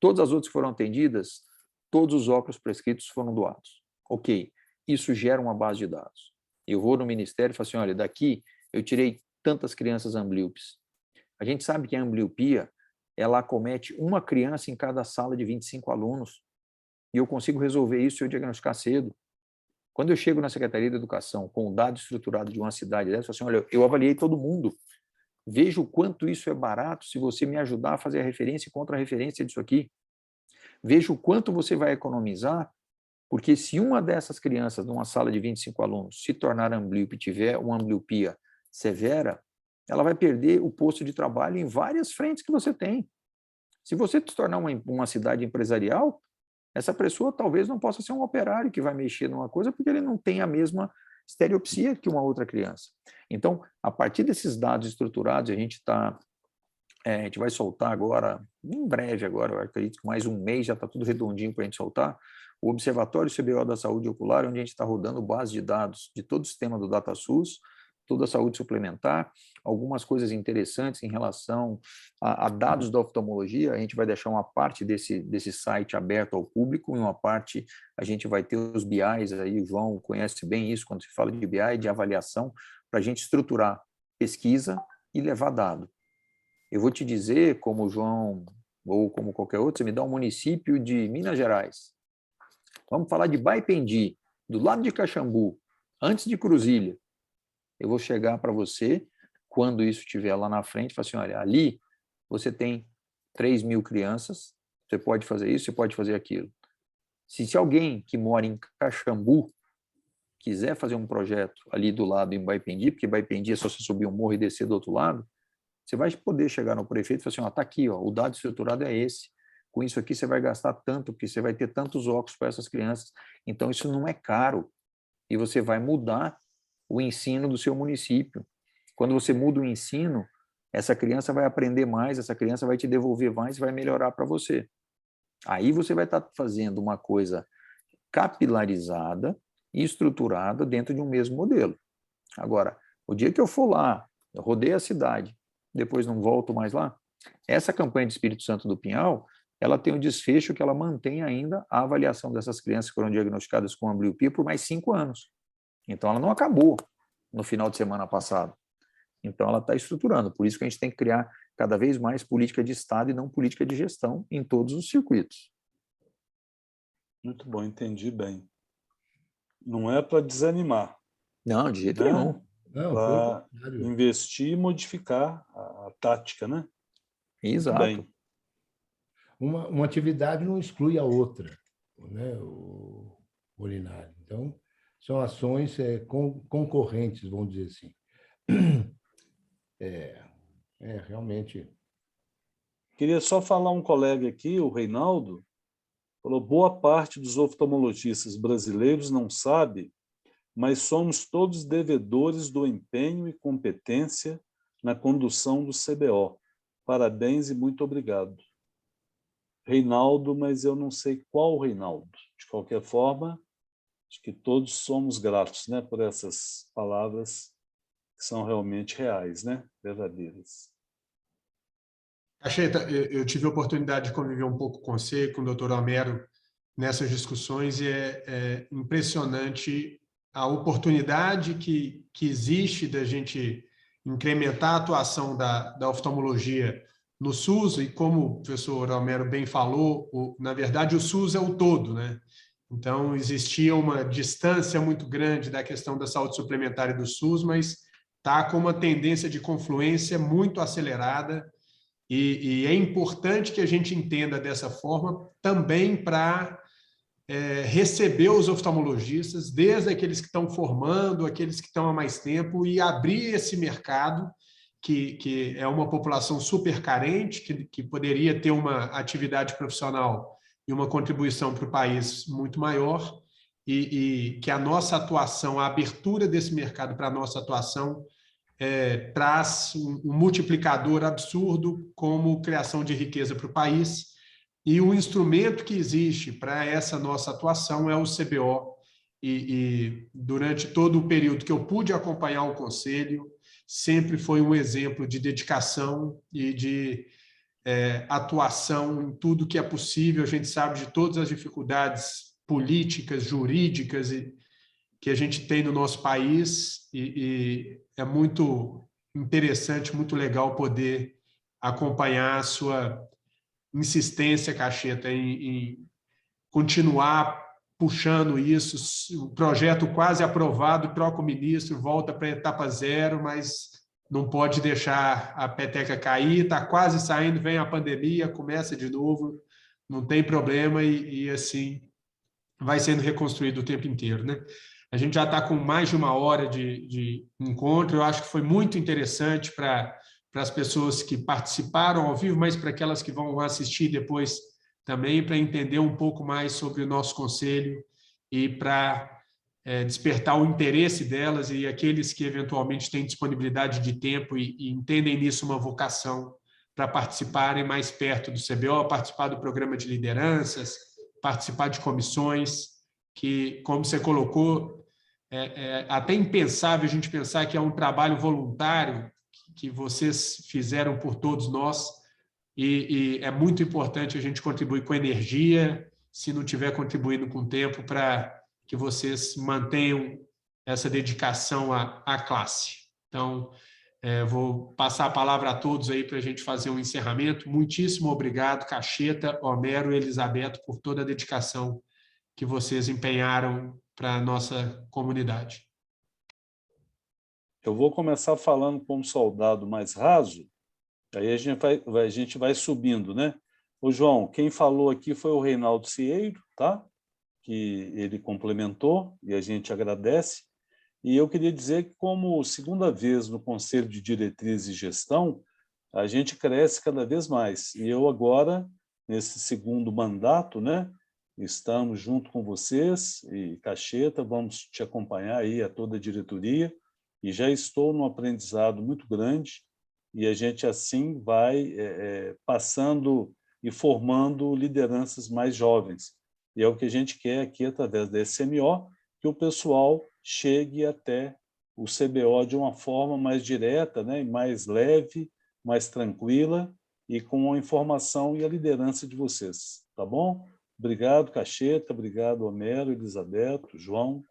Todas as outras que foram atendidas, todos os óculos prescritos foram doados. Ok, isso gera uma base de dados. Eu vou no ministério e falo assim, olha, daqui eu tirei tantas crianças amblíopes. A gente sabe que a ambliopia, ela acomete uma criança em cada sala de 25 alunos, e eu consigo resolver isso se eu diagnosticar cedo. Quando eu chego na Secretaria de Educação com o dado estruturado de uma cidade dessa, eu falo assim, olha, eu avaliei todo mundo, vejo o quanto isso é barato se você me ajudar a fazer a referência e contra-referência disso aqui. Veja o quanto você vai economizar Porque se uma dessas crianças, numa sala de 25 alunos, se tornar amblíope e tiver uma ambliopia severa, ela vai perder o posto de trabalho em várias frentes que você tem. Se você se tornar uma cidade empresarial, essa pessoa talvez não possa ser um operário que vai mexer numa coisa porque ele não tem a mesma estereopsia que uma outra criança. Então, a partir desses dados estruturados, a gente vai soltar agora, em breve agora, eu acredito que mais um mês já está tudo redondinho para a gente soltar, o Observatório CBO da Saúde Ocular, onde a gente está rodando base de dados de todo o sistema do DataSUS, toda a saúde suplementar, algumas coisas interessantes em relação a dados da oftalmologia. A gente vai deixar uma parte desse site aberto ao público, e uma parte a gente vai ter os BIs, aí o João conhece bem isso, quando se fala de BI, de avaliação, para a gente estruturar pesquisa e levar dado. Eu vou te dizer, como o João, ou como qualquer outro, você me dá um município de Minas Gerais. Vamos falar de Baipendi, do lado de Caxambu, antes de Cruzília. Eu vou chegar para você, quando isso estiver lá na frente, e falar assim, olha, ali você tem 3.000 crianças, você pode fazer isso, você pode fazer aquilo. Se alguém que mora em Caxambu quiser fazer um projeto ali do lado em Baipendi, porque Baipendi é só você subir um morro e descer do outro lado, você vai poder chegar no prefeito e falar assim, ó, tá aqui, ó, o dado estruturado é esse. Com isso aqui você vai gastar tanto, porque você vai ter tantos óculos para essas crianças. Então isso não é caro. E você vai mudar o ensino do seu município. Quando você muda o ensino, essa criança vai aprender mais, essa criança vai te devolver mais e vai melhorar para você. Aí você vai estar fazendo uma coisa capilarizada e estruturada dentro de um mesmo modelo. Agora, o dia que eu for lá, eu rodei a cidade, depois não volto mais lá, essa campanha de Espírito Santo do Pinhal, ela tem um desfecho que ela mantém ainda a avaliação dessas crianças que foram diagnosticadas com ambliopia por mais 5 anos. Então, ela não acabou no final de semana passado. Então, ela está estruturando. Por isso que a gente tem que criar cada vez mais política de Estado e não política de gestão em todos os circuitos. Muito bom, entendi bem. Não é para desanimar. Não, de jeito né? nenhum. Não, Para pelo contrário. investir e modificar a tática, né? Exato. Bem. Uma atividade não exclui a outra, né, o Molinari. Então, são ações concorrentes, vamos dizer assim. Realmente. Queria só falar um colega aqui, o Reinaldo, falou, boa parte dos oftalmologistas brasileiros não sabe, mas somos todos devedores do empenho e competência na condução do CBO. Parabéns e muito obrigado. Reinaldo, mas eu não sei qual Reinaldo. De qualquer forma, acho que todos somos gratos, né, por essas palavras que são realmente reais, né, verdadeiras. Cacheta, eu tive a oportunidade de conviver um pouco com você, com o Dr. Homero, nessas discussões, e é impressionante a oportunidade que existe da gente incrementar a atuação da oftalmologia no SUS, e como o professor Homero bem falou, na verdade o SUS é o todo, né? Então, existia uma distância muito grande da questão da saúde suplementar e do SUS, mas está com uma tendência de confluência muito acelerada, e é importante que a gente entenda dessa forma também para receber os oftalmologistas, desde aqueles que estão formando, aqueles que estão há mais tempo, e abrir esse mercado, que é uma população super carente, que poderia ter uma atividade profissional e uma contribuição para o país muito maior, e que a nossa atuação, a abertura desse mercado para a nossa atuação, traz um multiplicador absurdo como criação de riqueza para o país. E o instrumento que existe para essa nossa atuação é o CBO. E durante todo o período que eu pude acompanhar o Conselho, sempre foi um exemplo de dedicação e de atuação em tudo que é possível. A gente sabe de todas as dificuldades políticas, jurídicas que a gente tem no nosso país, e é muito interessante, muito legal poder acompanhar a sua insistência, Cacheta, em continuar puxando isso. O projeto quase aprovado, troca o ministro, volta para a etapa 0, mas não pode deixar a peteca cair, está quase saindo, vem a pandemia, começa de novo, não tem problema, e assim, vai sendo reconstruído o tempo inteiro, né? A gente já está com mais de 1 hora de encontro. Eu acho que foi muito interessante para as pessoas que participaram ao vivo, mas para aquelas que vão assistir depois também, para entender um pouco mais sobre o nosso conselho e para despertar o interesse delas e aqueles que eventualmente têm disponibilidade de tempo e entendem nisso uma vocação para participarem mais perto do CBO, participar do programa de lideranças, participar de comissões, que, como você colocou, é até impensável a gente pensar que é um trabalho voluntário que vocês fizeram por todos nós, e é muito importante a gente contribuir com energia, se não tiver contribuindo com tempo, para que vocês mantenham essa dedicação à classe. Então, vou passar a palavra a todos aí para a gente fazer um encerramento. Muitíssimo obrigado, Cacheta, Homero e Elisabeto, por toda a dedicação que vocês empenharam para a nossa comunidade. Eu vou começar falando como soldado mais raso, aí a gente vai subindo, né? Ô, João, quem falou aqui foi o Reinaldo Cieiro, tá? Que ele complementou e a gente agradece. E eu queria dizer que, como segunda vez no Conselho de Diretriz e Gestão, a gente cresce cada vez mais. E eu agora, nesse segundo mandato, né, estamos junto com vocês e Cacheta, vamos te acompanhar aí a toda a diretoria, e já estou num aprendizado muito grande, e a gente assim vai passando e formando lideranças mais jovens. E é o que a gente quer aqui através da SMO, que o pessoal chegue até o CBO de uma forma mais direta, né, e mais leve, mais tranquila e com a informação e a liderança de vocês. Tá bom? Obrigado, Cacheta. Obrigado, Homero, Elisabeto, João.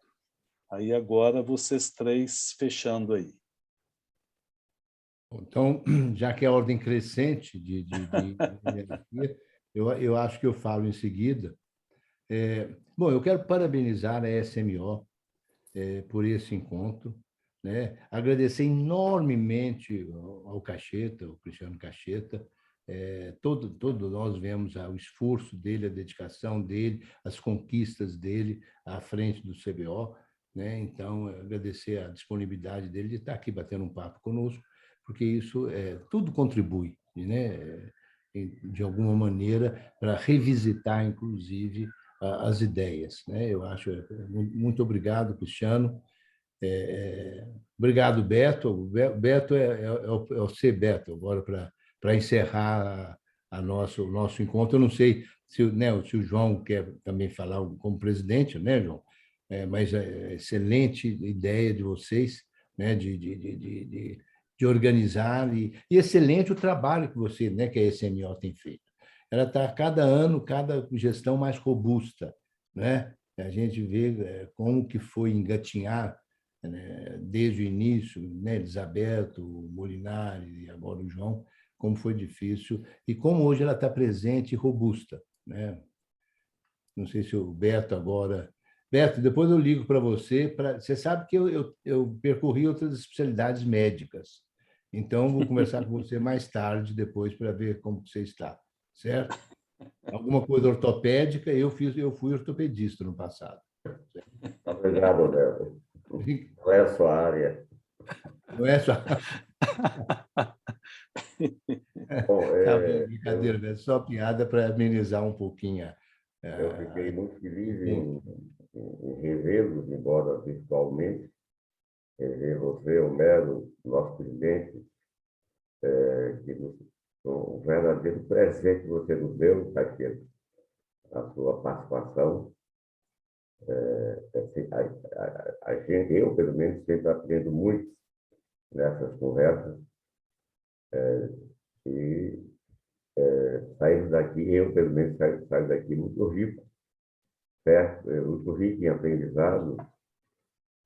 Aí agora vocês três fechando aí. Então, já que é a ordem crescente de hierarquia, eu acho que eu falo em seguida. Bom, eu quero parabenizar a SMO por esse encontro, né? Agradecer enormemente ao Cacheta, ao Cristiano Cacheta. Todo nós vemos o esforço dele, a dedicação dele, as conquistas dele à frente do CBO, né? Então, agradecer a disponibilidade dele de estar aqui batendo um papo conosco, porque isso tudo contribui, né? De alguma maneira, para revisitar, inclusive, as ideias, né? Eu acho. Muito obrigado, Cristiano. Obrigado, Beto. O Beto é o C. Beto, agora para encerrar o nosso encontro. Eu não sei se o João quer também falar como presidente, né, João? Mas excelente ideia de vocês, né, de organizar, e excelente o trabalho que você, né, que a SMO tem feito. Ela está, cada ano, cada gestão mais robusta, né? A gente vê como que foi engatinhar, né, desde o início, né, Elisabeto, Molinari e agora o João, como foi difícil e como hoje ela está presente e robusta, né? Não sei se o Beto agora... Beto, depois eu ligo para você. Você sabe que eu percorri outras especialidades médicas, então vou conversar com você mais tarde, depois, para ver como você está, certo? Alguma coisa ortopédica, eu fui ortopedista no passado. Obrigado, Beto. Não é a sua área. Não é só... Bom, Tá bom, brincadeira, é só piada para amenizar um pouquinho. eu fiquei muito feliz em revê-los, embora virtualmente. Rever você, Homero, nosso presidente, um verdadeiro presente que você nos deu, Cacheta, a sua participação. Eu, pelo menos, sempre aprendo muito nessas conversas. E saímos daqui, eu, pelo menos, saio daqui muito rico, certo? Muito rico em aprendizado,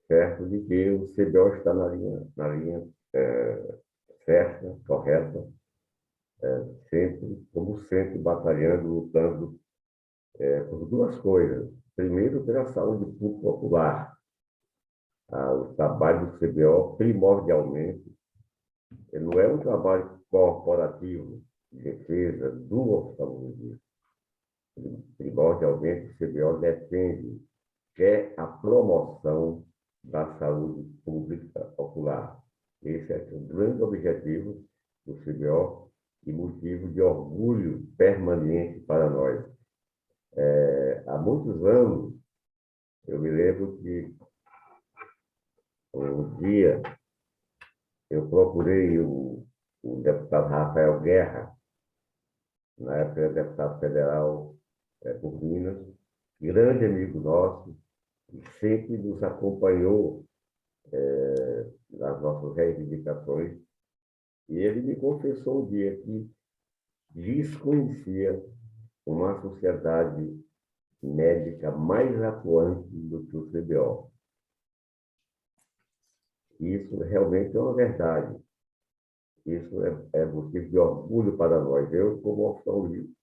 certo? De que o CBO está na linha certa, correta, sempre batalhando, lutando por duas coisas. Primeiro, pela saúde pública popular. O trabalho do CBO, primordialmente, não é um trabalho corporativo de defesa do oftalmologista. primordialmente, o CBO defende, que é a promoção da saúde pública popular. Esse é o grande objetivo do CBO e motivo de orgulho permanente para nós. Há muitos anos, eu me lembro que um dia eu procurei o deputado Rafael Guerra, na época era deputado federal por Minas, grande amigo nosso, e sempre nos acompanhou nas nossas reivindicações. E ele me confessou um dia que desconhecia uma sociedade médica mais atuante do que o CBO. Isso realmente é uma verdade. Isso é motivo de orgulho para nós. Eu, como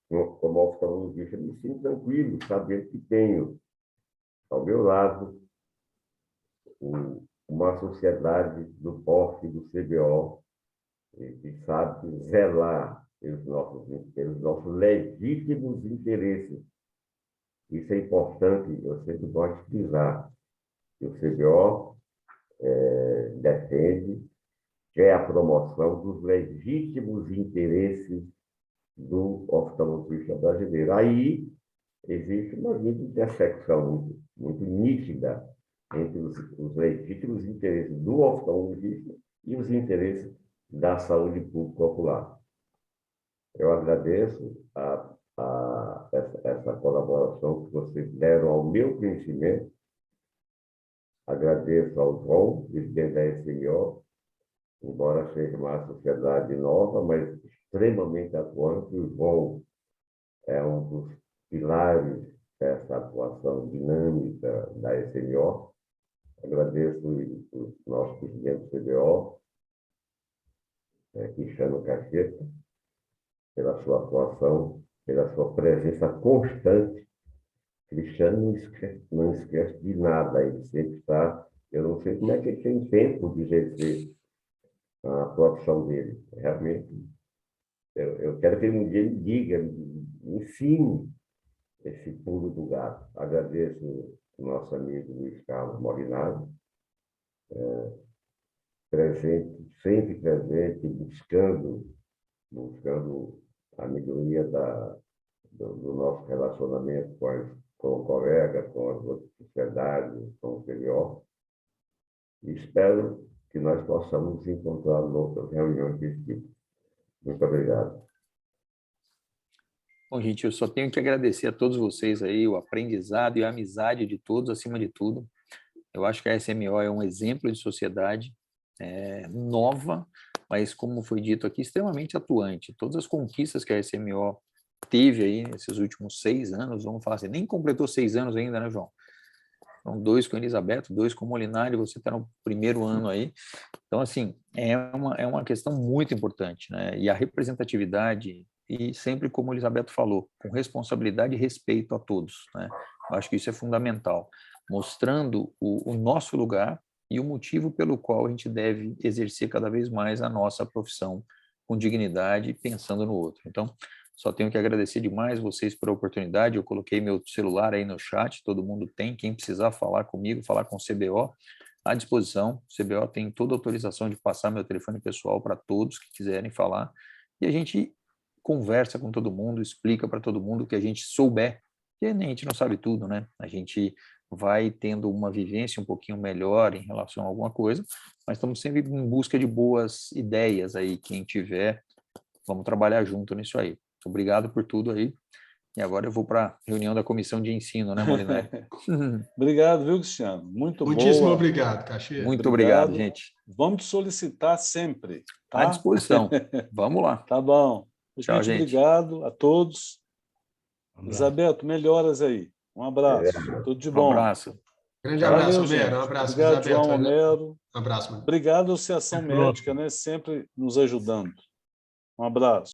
oftalmologista, me sinto tranquilo, sabendo que tenho ao meu lado uma sociedade do porte do CBO, que sabe zelar pelos nossos legítimos interesses. Isso é importante, eu sempre gosto de frisar, que o CBO defende, que é a promoção dos legítimos interesses do oftalmologista brasileiro. Aí existe uma intersecção muito nítida entre os legítimos interesses do oftalmologista e os da saúde pública popular. Eu agradeço essa colaboração que vocês deram ao meu conhecimento. Agradeço ao João, presidente da SMO, embora seja uma sociedade nova, mas extremamente atuante. O João é um dos pilares dessa atuação dinâmica da SMO. Agradeço o nosso presidente do CBO, Cristiano Cacheta, pela sua atuação, pela sua presença constante. Cristiano não esquece de nada, ele sempre está. Eu não sei como é que ele tem tempo de exercer a profissão dele. Realmente, eu quero que ele um dia me diga, me ensine esse pulo do gato. Agradeço o nosso amigo Luiz Carlos Molinari, presente, sempre presente, buscando a melhoria do nosso relacionamento com o colega, com as outras sociedades, com o CBO. E espero que nós possamos nos encontrar em outras reuniões desse tipo. Muito obrigado. Bom, gente, eu só tenho que agradecer a todos vocês aí, o aprendizado e a amizade de todos, acima de tudo. Eu acho que a SMO é um exemplo de sociedade nova, mas, como foi dito aqui, extremamente atuante. Todas as conquistas que a SMO teve aí nesses últimos 6 anos, vamos falar assim, nem completou 6 anos ainda, né, João? São 2 com Elizabeth, 2 com Molinari, você está no primeiro ano aí. Então, assim, é uma questão muito importante, né? E a representatividade, e sempre, como a Elizabeth falou, com responsabilidade e respeito a todos, né? Eu acho que isso é fundamental, mostrando o nosso lugar e o motivo pelo qual a gente deve exercer cada vez mais a nossa profissão com dignidade, pensando no outro. Então, só tenho que agradecer demais vocês por a oportunidade. Eu coloquei meu celular aí no chat, todo mundo tem. Quem precisar falar comigo, falar com o CBO, à disposição. O CBO tem toda a autorização de passar meu telefone pessoal para todos que quiserem falar. E a gente conversa com todo mundo, explica para todo mundo o que a gente souber, porque a gente não sabe tudo, né? A gente vai tendo uma vivência um pouquinho melhor em relação a alguma coisa, mas estamos sempre em busca de boas ideias aí. Quem tiver, vamos trabalhar junto nisso aí. Obrigado por tudo aí. E agora eu vou para a reunião da comissão de ensino, né, Molinari? Obrigado, viu, Cristiano? Muito Muitíssimo boa. obrigado, Cacheta. Muito obrigado, gente. Vamos te solicitar sempre, tá? À disposição. Vamos lá. Tá bom. Tchau, gente. Obrigado a todos. abraço. Elizabeth, melhoras aí. Um abraço. Tudo de bom. Um abraço. Grande Tchau. abraço, Valeu, Homero. gente. Um abraço, Obrigado, Elizabeth. João Homero. Um abraço, mano. Obrigado, Associação Médica, né? Sempre nos ajudando. Um abraço.